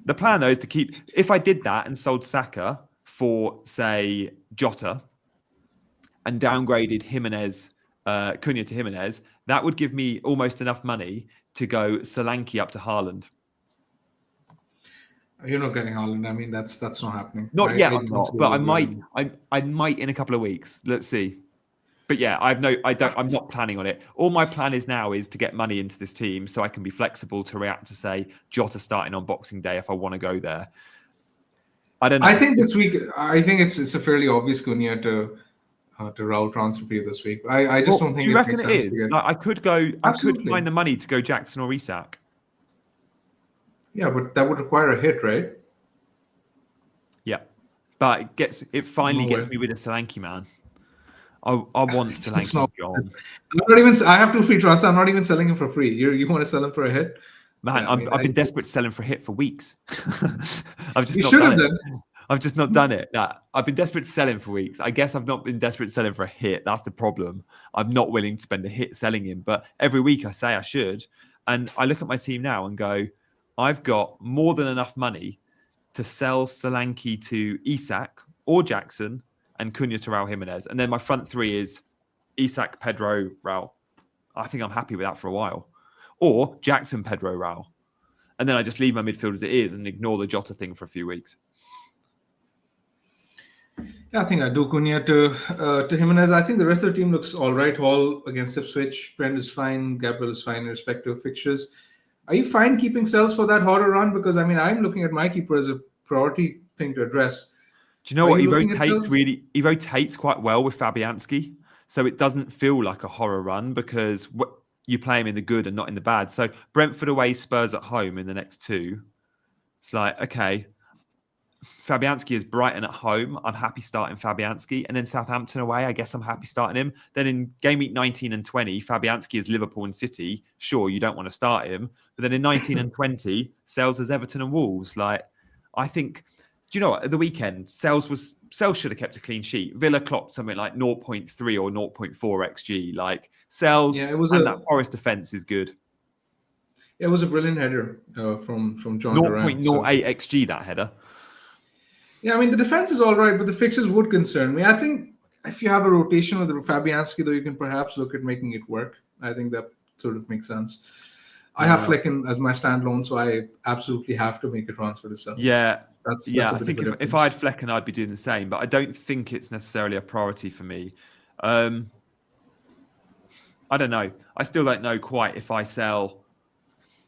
The plan, though, is to keep... If I did that and sold Saka for, say, Jota and downgraded Cunha to Jimenez, that would give me almost enough money to go Solanke up to Haaland. You're not getting Haaland. I mean, that's not happening. Not yet, I'm not. But I might. I might in a couple of weeks. Let's see. But yeah, I'm not planning on it. All my plan is now is to get money into this team so I can be flexible to react to, say, Jota starting on Boxing Day if I want to go there. I don't know. I think this week, it's a fairly obvious Cunha to Raul transfer period this week. I just don't think do you reckon makes it sense. is? Like, I could find the money to go Jackson or Isak. Yeah, but that would require a hit, right? Yeah, but it finally gets me with a Solanke, man. I want Solanke gone. I have 2 free transfers. I'm not even selling him for free. You want to sell him for a hit? Man, yeah, I've been desperate to sell him for a hit for weeks. I've just not done it. Nah, I've been desperate to sell him for weeks. I guess I've not been desperate to sell him for a hit. That's the problem. I'm not willing to spend a hit selling him. But every week I say I should. And I look at my team now and go, I've got more than enough money to sell Solanke to Isak or Jackson and Cunha to Raul Jimenez. And then my front 3 is Isak, Pedro, Raul. I think I'm happy with that for a while. Or Jackson, Pedro, Raul. And then I just leave my midfield as it is and ignore the Jota thing for a few weeks. Yeah, I think I do Cunha to Jimenez. I think the rest of the team looks all right. Hall against Ipswich. Brent is fine. Gabriel is fine in respective fixtures. Are you fine keeping cells for that horror run? Because, I mean, I'm looking at my keeper as a priority thing to address. Do you know what? He rotates quite well with Fabianski. So it doesn't feel like a horror run because you play him in the good and not in the bad. So Brentford away, Spurs at home in the next 2. It's like, okay, Fabianski is Brighton at home. I'm happy starting Fabianski. And then Southampton away, I guess I'm happy starting him. Then in game week 19 and 20, Fabianski is Liverpool and City. Sure, you don't want to start him. But then in 19 and 20, Sales is Everton and Wolves. Like, I think, do you know what? At the weekend, Sales should have kept a clean sheet. Villa clocked something like 0.3 or 0.4 XG. Like, Sales that Forest defence is good. It was a brilliant header from John Durant. 0.08 XG, that header. Yeah, I mean, the defense is all right, but the fixtures would concern me. I think if you have a rotation with Fabianski, though, you can perhaps look at making it work. I think that sort of makes sense. I have Flecken as my standalone, so I absolutely have to make a transfer to sell. Yeah, I think if I had Flecken, I'd be doing the same, but I don't think it's necessarily a priority for me. I don't know. I still don't know quite if I sell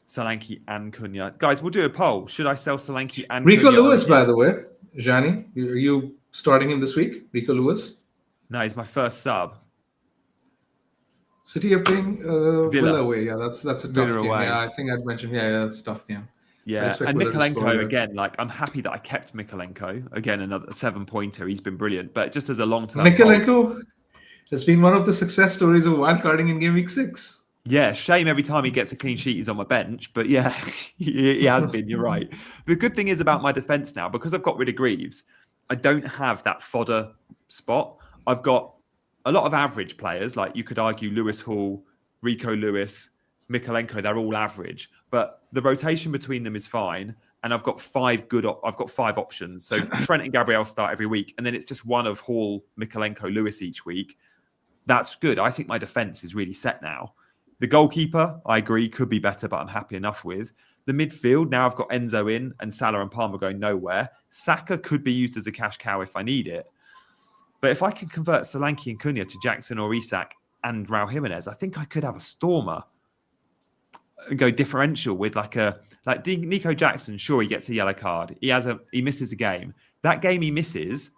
Solanke and Cunha. Guys, we'll do a poll. Should I sell Solanke and Rico Cunha? Lewis, by the way. Gianni, are you starting him this week? Rico Lewis? No, he's my first sub. City are playing Villa away. Yeah, that's a tough Villa game. away. Yeah, I think I'd mentioned. Yeah, that's a tough game. Yeah, and Mykolenko again. Like, I'm happy that I kept Mykolenko again. Another 7-pointer. He's been brilliant. But just as a long-term, Mykolenko has been one of the success stories of wildcarding in game week 6. Yeah, shame every time he gets a clean sheet, he's on my bench. But yeah, he has been. You're right. The good thing is about my defence now, because I've got rid of Greaves, I don't have that fodder spot. I've got a lot of average players. Like you could argue Lewis Hall, Rico Lewis, Mykolenko, they're all average. But the rotation between them is fine. And I've got 5 options. So Trent and Gabriel start every week. And then it's just one of Hall, Mykolenko, Lewis each week. That's good. I think my defence is really set now. The goalkeeper, I agree, could be better, but I'm happy enough with. The midfield, now I've got Enzo in and Salah and Palmer going nowhere. Saka could be used as a cash cow if I need it. But if I can convert Solanke and Cunha to Jackson or Isak and Raul Jimenez, I think I could have a stormer and go differential with like Nico Jackson. Sure, he gets a yellow card. He misses a game. That game he misses,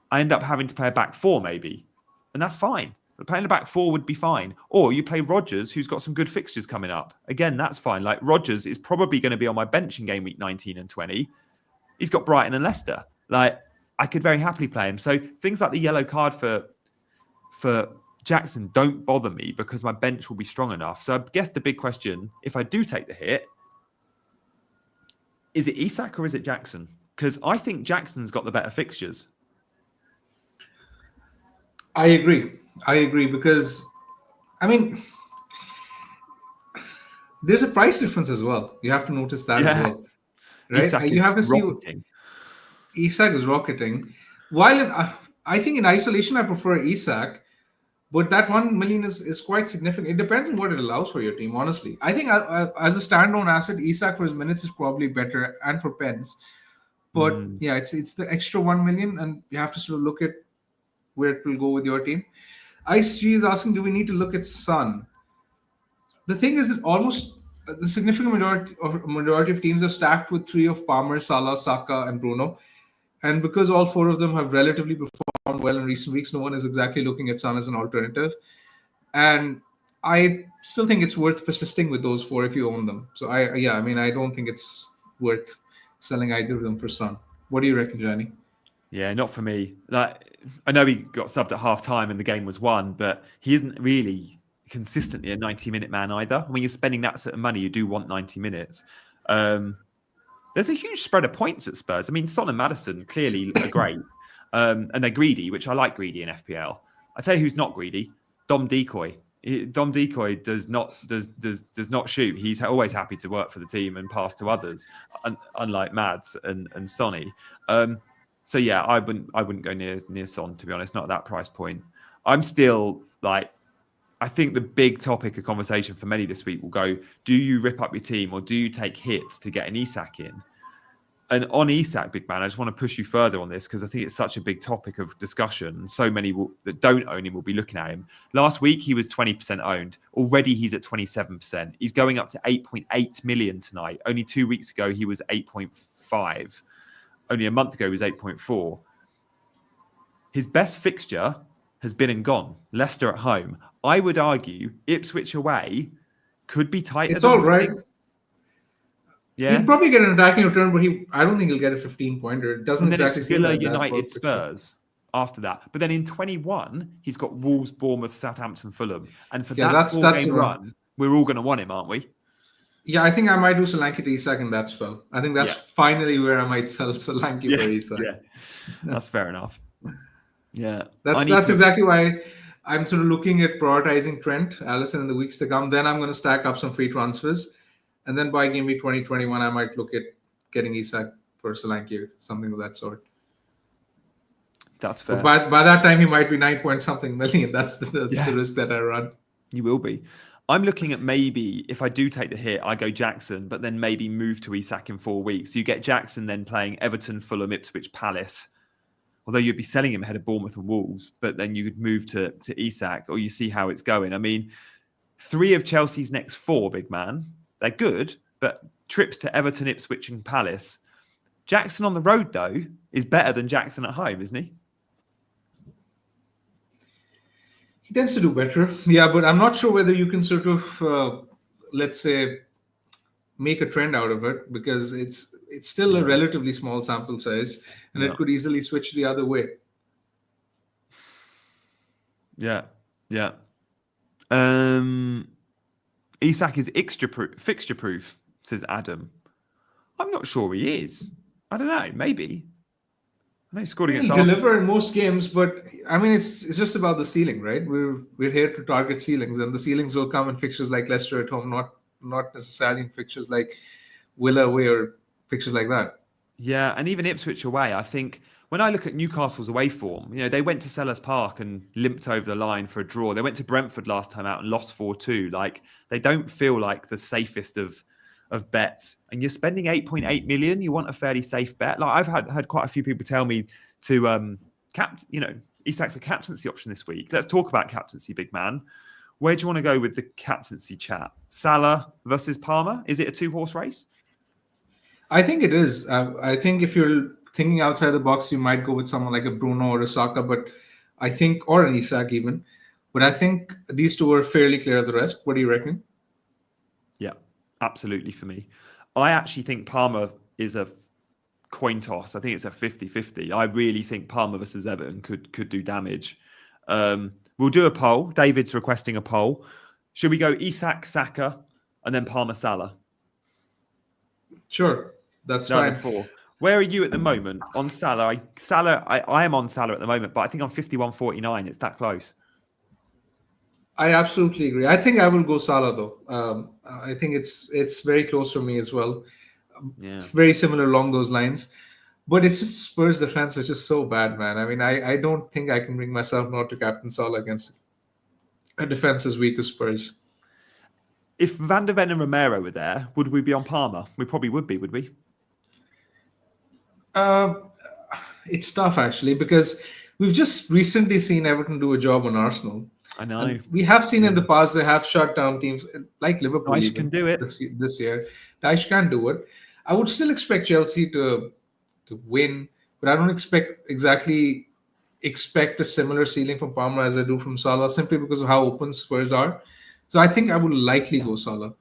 I end up having to play a back 4 maybe. And that's fine. But playing the back 4 would be fine. Or you play Rodgers, who's got some good fixtures coming up. Again, that's fine. Like Rodgers is probably going to be on my bench in game week 19 and 20. He's got Brighton and Leicester. Like, I could very happily play him. So things like the yellow card for Jackson don't bother me because my bench will be strong enough. So I guess the big question, if I do take the hit, is it Isak or is it Jackson? Because I think Jackson's got the better fixtures. I agree because, I mean, there's a price difference as well. You have to notice that as well, right? Isak You have to see rocketing. Isak is rocketing. I think in isolation, I prefer Isak, but that 1 million is quite significant. It depends on what it allows for your team, honestly. I think as a standalone asset, Isak for his minutes is probably better and for pens. But yeah, it's the extra 1 million, and you have to sort of look at where it will go with your team. Ice G is asking, do we need to look at Son? The thing is that almost the significant majority of teams are stacked with 3 of Palmer, Salah, Saka, and Bruno. And because all 4 of them have relatively performed well in recent weeks, no one is exactly looking at Son as an alternative. And I still think it's worth persisting with those 4 if you own them. So I don't think it's worth selling either of them for Son. What do you reckon, Johnny? Yeah, not for me. Like, I know he got subbed at half time and the game was won, but he isn't really consistently a 90-minute man either. When you're spending that sort of money, you do want 90 minutes. There's a huge spread of points at Spurs. I mean, Son and Maddison clearly are great, and they're greedy, which I like greedy in FPL. I tell you who's not greedy: Dom Decoy. Dom Decoy does not shoot. He's always happy to work for the team and pass to others, unlike Mads and Sonny. So yeah, I wouldn't go near Son, to be honest. Not at that price point. I'm still like, I think the big topic of conversation for many this week will go: do you rip up your team or do you take hits to get an Isak in? And on Isak, big man, I just want to push you further on this because I think it's such a big topic of discussion. So many that don't own him will be looking at him. Last week, he was 20% owned. Already, he's at 27%. He's going up to 8.8 million tonight. Only 2 weeks ago, he was 8.5. Only a month ago, he was 8.4. His best fixture has been and gone. Leicester at home. I would argue Ipswich away could be tighter. It's all right. Yeah, he'll probably get an attacking return, but I don't think he'll get a 15-pointer. It doesn't and then exactly it's seem Villa, like United, Spurs after that. But then in 21, he's got Wolves, Bournemouth, Southampton, Fulham, and for that four-game run, we're all going to want him, aren't we? Yeah, I think I might do Solanke to Isak in that spell. I think that's finally where I might sell Solanke for Isak. Yeah, that's fair enough. Yeah, that's exactly why I'm sort of looking at prioritizing Trent, Alisson in the weeks to come. Then I'm going to stack up some free transfers. And then by game week 2021, I might look at getting Isak for Solanke, something of that sort. That's fair. But by that time, he might be 9-point-something million. That's the risk that I run. You will be. I'm looking at maybe, if I do take the hit, I go Jackson, but then maybe move to Isak in 4 weeks. So you get Jackson then playing Everton, Fulham, Ipswich, Palace. Although you'd be selling him ahead of Bournemouth and Wolves, but then you could move to Isak, or you see how it's going. I mean, 3 of Chelsea's next 4, big man, they're good, but trips to Everton, Ipswich and Palace. Jackson on the road, though, is better than Jackson at home, isn't he? He tends to do better. Yeah, but I'm not sure whether you can sort of, let's say, make a trend out of it, because it's still a relatively small sample size, and it could easily switch the other way. Yeah. Isak is fixture proof, says Adam. I'm not sure he is. I don't know. Maybe. I know he scored against He'll deliver in most games, but I mean, it's just about the ceiling, right? We're here to target ceilings, and the ceilings will come in fixtures like Leicester at home, not necessarily in fixtures like Villa away or fixtures like that. Yeah, and even Ipswich away, I think when I look at Newcastle's away form, they went to Sellers Park and limped over the line for a draw. They went to Brentford last time out and lost 4-2. Like, they don't feel like the safest of bets. And you're spending 8.8 million, you want a fairly safe bet. Like, I've had quite a few people tell me to Isak's a captaincy option this week. Let's talk about captaincy, big man. Where do you want to go with the captaincy chat? Salah versus Palmer? Is it a 2-horse race? I think it is. I think if you're thinking outside the box, you might go with someone like a Bruno or a Saka, or an Isak even. But I think these two are fairly clear of the rest. What do you reckon? Yeah, absolutely for me. I actually think Palmer is a coin toss. I think it's a 50-50. I really think Palmer versus Everton could do damage. We'll do a poll. David's requesting a poll. Should we go Isak, Saka, and then Palmer, Salah? Sure, that's No, fine. the four. Where are you at the moment on Salah? I am on Salah at the moment, but I think I'm 51-49. It's that close. I absolutely agree. I think I will go Salah though. I think it's very close for me as well. Yeah. It's very similar along those lines. But it's just Spurs defense is just so bad, man. I mean, I don't think I can bring myself not to captain Salah against a defense as weak as Spurs. If Van der Ven and Romero were there, would we be on Palmer? We probably would be, would we? It's tough actually because we've just recently seen Everton do a job on Arsenal. I know. And we have seen in the past they have shut down teams like Liverpool. Dyche can do it this year. Dyche can do it. I would still expect Chelsea to win, but I don't expect a similar ceiling from Palmer as I do from Salah, simply because of how open Spurs are. So I think I would likely go Salah.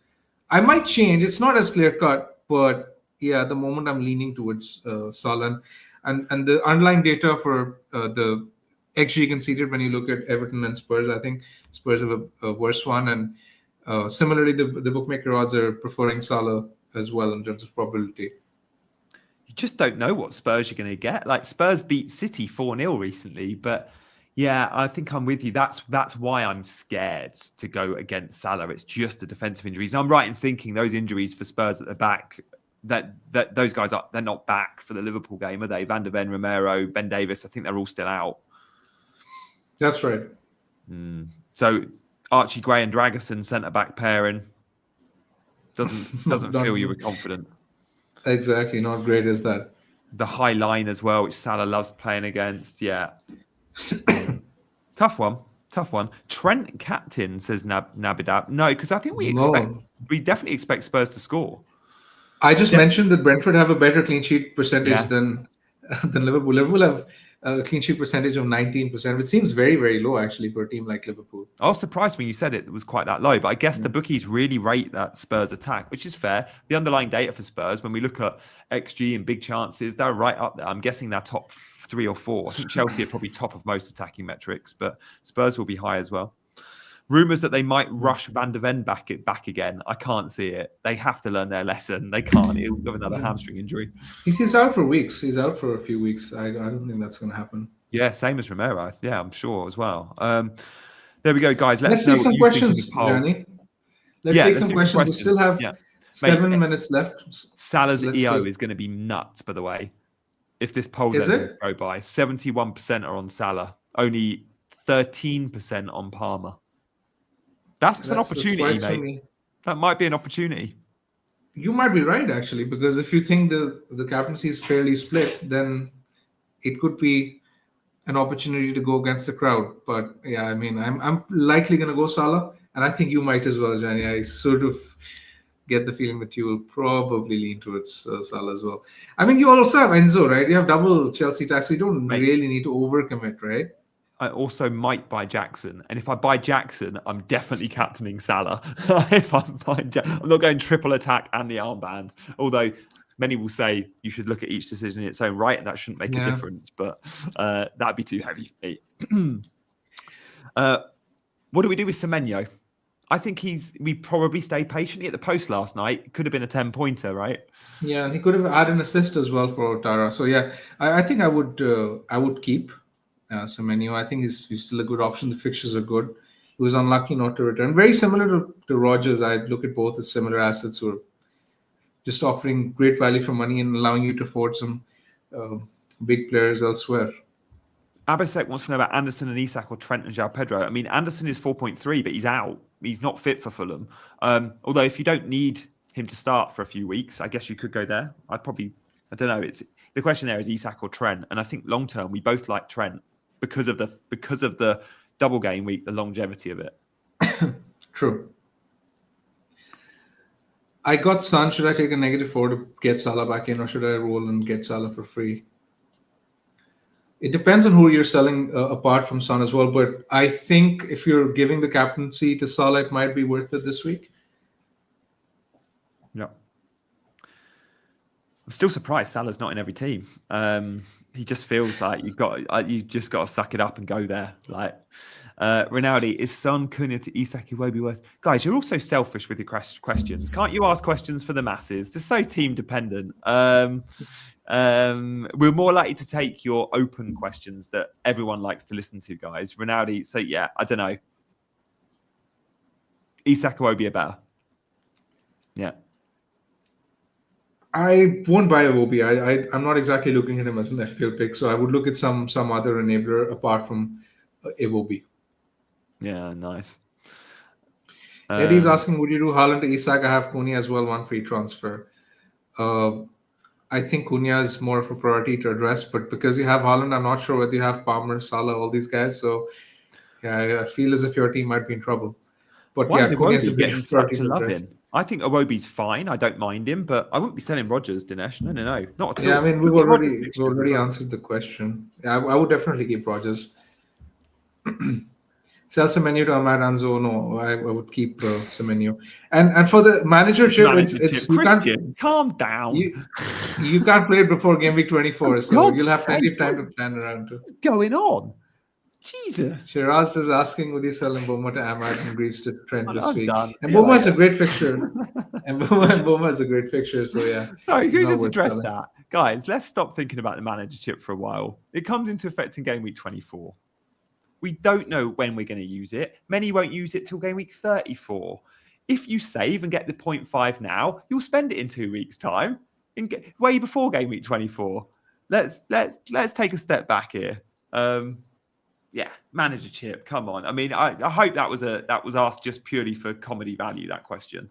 I might change. It's not as clear cut, but yeah, at the moment I'm leaning towards Salah. And the underlying data for the XG conceded when you look at Everton and Spurs, I think Spurs have a worse one. And similarly, the bookmaker odds are preferring Salah as well in terms of probability. You just don't know what Spurs you're going to get. Like Spurs beat City 4-0 recently, but yeah, I think I'm with you. That's why I'm scared to go against Salah. It's just the defensive injuries. And I'm right in thinking those injuries for Spurs at the back, that those guys they're not back for the Liverpool game, are they? Van der Ven, Romero, Ben Davis, I think they're all still out. That's right. So Archie Gray and Dragerson centre-back pairing doesn't fill you with confidence. Exactly, not great is that. The high line as well, which Salah loves playing against. Yeah. Tough one. Trent captain, says Nabidab. No, because I think we definitely expect Spurs to score. I just mentioned that Brentford have a better clean sheet percentage than Liverpool. Liverpool have a clean sheet percentage of 19%, which seems very, very low actually for a team like Liverpool. I was surprised when you said it was quite that low, but I guess the bookies really rate that Spurs attack, which is fair. The underlying data for Spurs, when we look at XG and big chances, they're right up there. I'm guessing they're top 3 or 4. I think Chelsea are probably top of most attacking metrics, but Spurs will be high as well. Rumours that they might rush Van der Ven back again. I can't see it. They have to learn their lesson. They can't. He'll have another hamstring injury. He's out for weeks. He's out for a few weeks. I don't think that's going to happen. Yeah, same as Romero. Yeah, I'm sure as well. There we go, guys. Let's take some questions, Johnny. Let's take some questions. We still have 7 minutes left. Salah's EO is going to be nuts, by the way. If this poll doesn't go by, 71% are on Salah, only 13% on Palmer. That's an opportunity, mate. That might be an opportunity. You might be right, actually, because if you think the captaincy is fairly split, then it could be an opportunity to go against the crowd. But yeah, I mean, I'm likely going to go Salah, and I think you might as well, Johnny. I sort of get the feeling that you will probably lean towards Salah as well. I mean, you also have Enzo, right? You have double Chelsea tax, so you don't really need to overcommit, right? I also might buy Jackson. And if I buy Jackson, I'm definitely captaining Salah. If I'm not going triple attack and the armband. Although many will say you should look at each decision in its own right, and that shouldn't make a difference. But that'd be too heavy for me. What do we do with Semenyo? I think we probably stayed patiently at the post last night. Could have been a 10-pointer, right? Yeah, and he could have had an assist as well for Otara. So yeah, I think I would keep Semenyo. I think he's still a good option. The fixtures are good. He was unlucky not to return. Very similar to Rodgers. I look at both as similar assets who are just offering great value for money and allowing you to afford some big players elsewhere. Abhishek wants to know about Anderson and Isak or Trent and João Pedro. I mean, Anderson is 4.3, but he's out. He's not fit for Fulham. Although if you don't need him to start for a few weeks, I guess you could go there. I don't know. The question there is Isak or Trent, and I think long term we both like Trent because of the double game week, the longevity of it. True. I got Son. Should I take a -4 to get Salah back in, or should I roll and get Salah for free? It depends on who you're selling apart from Son as well. But I think if you're giving the captaincy to Salah, it might be worth it this week. Yeah. I'm still surprised Salah's not in every team. He just feels like you just got to suck it up and go there. Like Rinaldi, is Son, Cunha to Isak Iwobi worth? Guys, you're also selfish with your questions. Can't you ask questions for the masses? They're so team dependent. We're more likely to take your open questions that everyone likes to listen to, guys. Rinaldi, so yeah, I don't know. Isak Iwobi are better. Yeah. I won't buy Iwobi. I'm not exactly looking at him as an FPL pick, so I would look at some other enabler apart from Iwobi. Yeah, nice. Eddie's asking, would you do Haaland to Isak? I have Cunha as well, one free transfer. I think Cunha is more of a priority to address, but because you have Haaland, I'm not sure whether you have Palmer, Salah, all these guys. So yeah, I feel as if your team might be in trouble. But why is Cunha is a Iwobi big getting priority such a to love address. in? I think Iwobi's fine. I don't mind him, but I wouldn't be selling Rodgers, Dinesh. No, not at all. Yeah, I mean, we've already answered the question. Yeah, I would definitely keep Rodgers. Sell Semenyo to Ahmad Anzo. No, I would keep Semenyo. And for the managership, it's you Christian, calm down. You can't play it before game week 24, so you'll have plenty of time to plan around it. What's going on? Jesus. Shiraz is asking, would you sell Mboma to Ahmad and Greaves to Trent this week? Done. And Mboma is a great fixture. and Mboma is a great fixture, so yeah. Sorry, can you just address that? Guys, let's stop thinking about the managership for a while. It comes into effect in game week 24. We don't know when we're going to use it. Many won't use it till game week 34. If you save and get the 0.5 now, you'll spend it in 2 weeks' time, way before game week 24. Let's take a step back here. Yeah, managership. Come on. I mean, I hope that was asked just purely for comedy value. That question.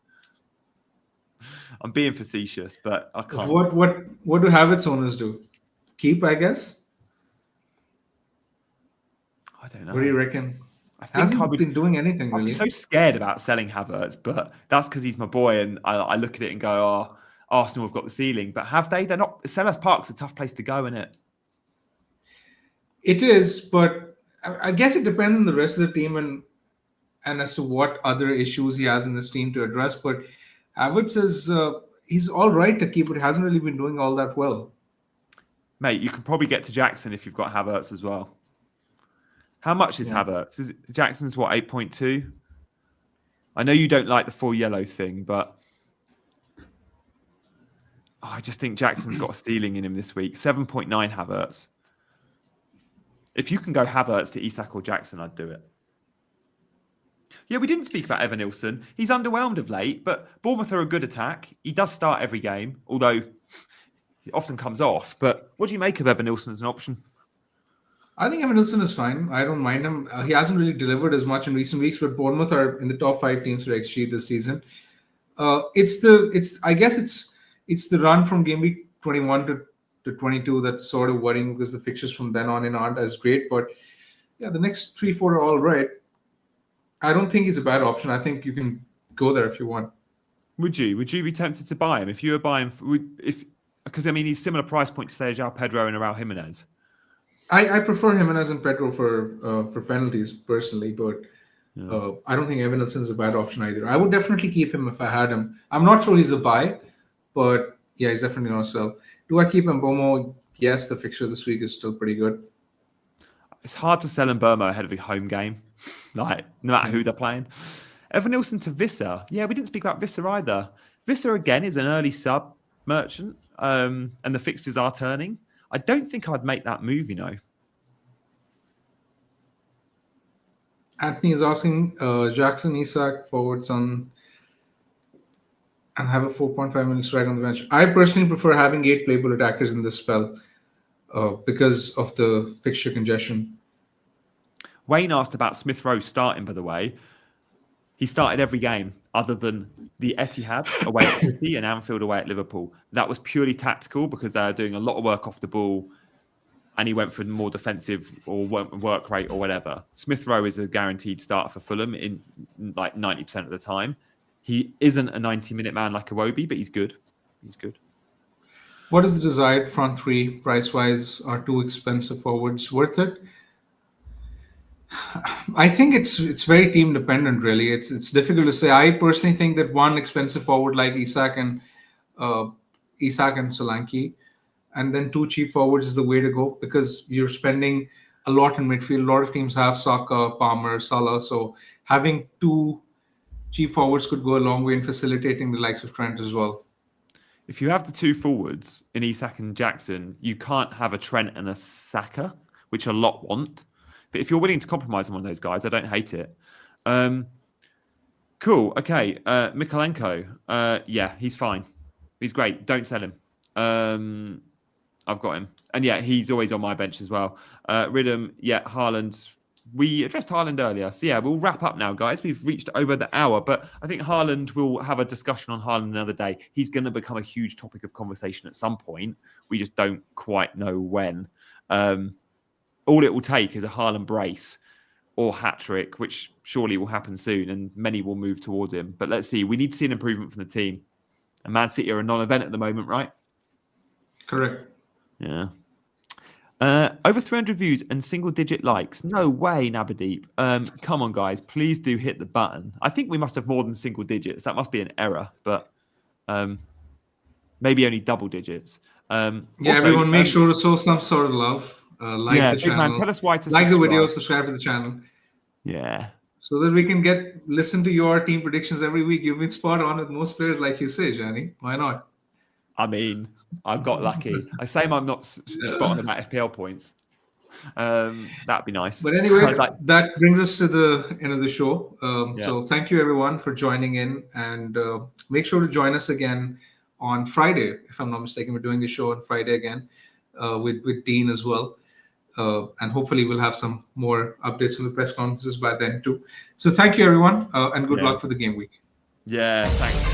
I'm being facetious, but I can't. What do Havertz owners do? Keep, I guess. I don't know. What do you reckon? I think Hasn't been doing anything really. I'm so scared about selling Havertz, but that's because he's my boy, and I look at it and go, "Oh, Arsenal have got the ceiling," but have they? They're not. Selhurst Park's a tough place to go, isn't it? It is, but I guess it depends on the rest of the team and as to what other issues he has in this team to address. But Havertz is he's all right to keep, but he hasn't really been doing all that well. Mate, you could probably get to Jackson if you've got Havertz as well. How much is Havertz? Jackson's what, 8.2? I know you don't like the 4 yellow thing, but I just think Jackson's got a stealing in him this week. 7.9 Havertz. If you can go Havertz to Isak or Jackson, I'd do it. Yeah, we didn't speak about Evan Nilsson. He's underwhelmed of late, but Bournemouth are a good attack. He does start every game, although he often comes off. But what do you make of Evan Nilsson as an option? I think Evan Nilsson is fine. I don't mind him. He hasn't really delivered as much in recent weeks, but Bournemouth are in the top 5 teams for XG this season. It's the run from game week 21 to 22 that's sort of worrying because the fixtures from then on in aren't as great. But yeah, the next 3-4 are all right. I don't think he's a bad option. I think you can go there if you want. Would you be tempted to buy him if you were buying? Because I mean, he's similar price point to say João Pedro and Raul Jimenez. I prefer Jimenez and Pedro for penalties personally, but I don't think Evan Nilsson is a bad option either. I would definitely keep him if I had him. I'm not sure he's a buy, but yeah, he's definitely not a sell. Do I keep Mboma? Yes, the fixture this week is still pretty good. It's hard to sell Mboma ahead of a home game, like no matter who they're playing. Evan Nilsson to Visser. Yeah, we didn't speak about Visser either. Visser again is an early sub merchant, and the fixtures are turning. I don't think I'd make that move, you know. Anthony is asking Jackson, Isak, forwards on, and have a 4.5 minute strike on the bench. I personally prefer having 8 playable attackers in this spell because of the fixture congestion. Wayne asked about Smith Rowe starting, by the way. He started every game other than the Etihad away at City and Anfield away at Liverpool. That was purely tactical because they were doing a lot of work off the ball and he went for more defensive or work rate or whatever. Smith Rowe is a guaranteed starter for Fulham in like 90% of the time. He isn't a 90-minute man like Iwobi, but he's good. He's good. What is the desired front three price-wise? Are 2 expensive forwards worth it? I think it's very team dependent, really. It's difficult to say. I personally think that one expensive forward like Isak and Isak and Solanke, and then 2 cheap forwards is the way to go because you're spending a lot in midfield. A lot of teams have Saka, Palmer, Salah, so having 2 cheap forwards could go a long way in facilitating the likes of Trent as well. If you have the 2 forwards in Isak and Jackson, you can't have a Trent and a Saka, which a lot want. But if you're willing to compromise on one of those guys, I don't hate it. Cool. Okay. Mikalenko. Yeah, he's fine. He's great. Don't sell him. I've got him. And yeah, he's always on my bench as well. Ridham, yeah, Haaland. We addressed Haaland earlier. So yeah, we'll wrap up now, guys. We've reached over the hour, but I think Haaland, will have a discussion on Haaland another day. He's going to become a huge topic of conversation at some point. We just don't quite know when. All it will take is a Haaland brace or hat-trick, which surely will happen soon, and many will move towards him. But let's see. We need to see an improvement from the team. And Man City are a non-event at the moment, right? Correct. Yeah. Over 300 views and single-digit likes. No way, Nabadeep. Come on, guys. Please do hit the button. I think we must have more than single digits. That must be an error, but maybe only double digits. Also, everyone make sure to show some sort of love. Like the channel. Man, tell us why to like subscribe. The video, subscribe to the channel. Yeah. So that we can listen to your team predictions every week. You've been spot on with most players, like you say, Johnny. Why not? I mean, I've got lucky. I say I'm not spot on about FPL points. That'd be nice. But anyway, that brings us to the end of the show. So thank you, everyone, for joining in. And make sure to join us again on Friday. If I'm not mistaken, we're doing the show on Friday again with Dean as well. And hopefully we'll have some more updates from the press conferences by then too. So thank you, everyone, and good luck for the game week. Yeah, thanks.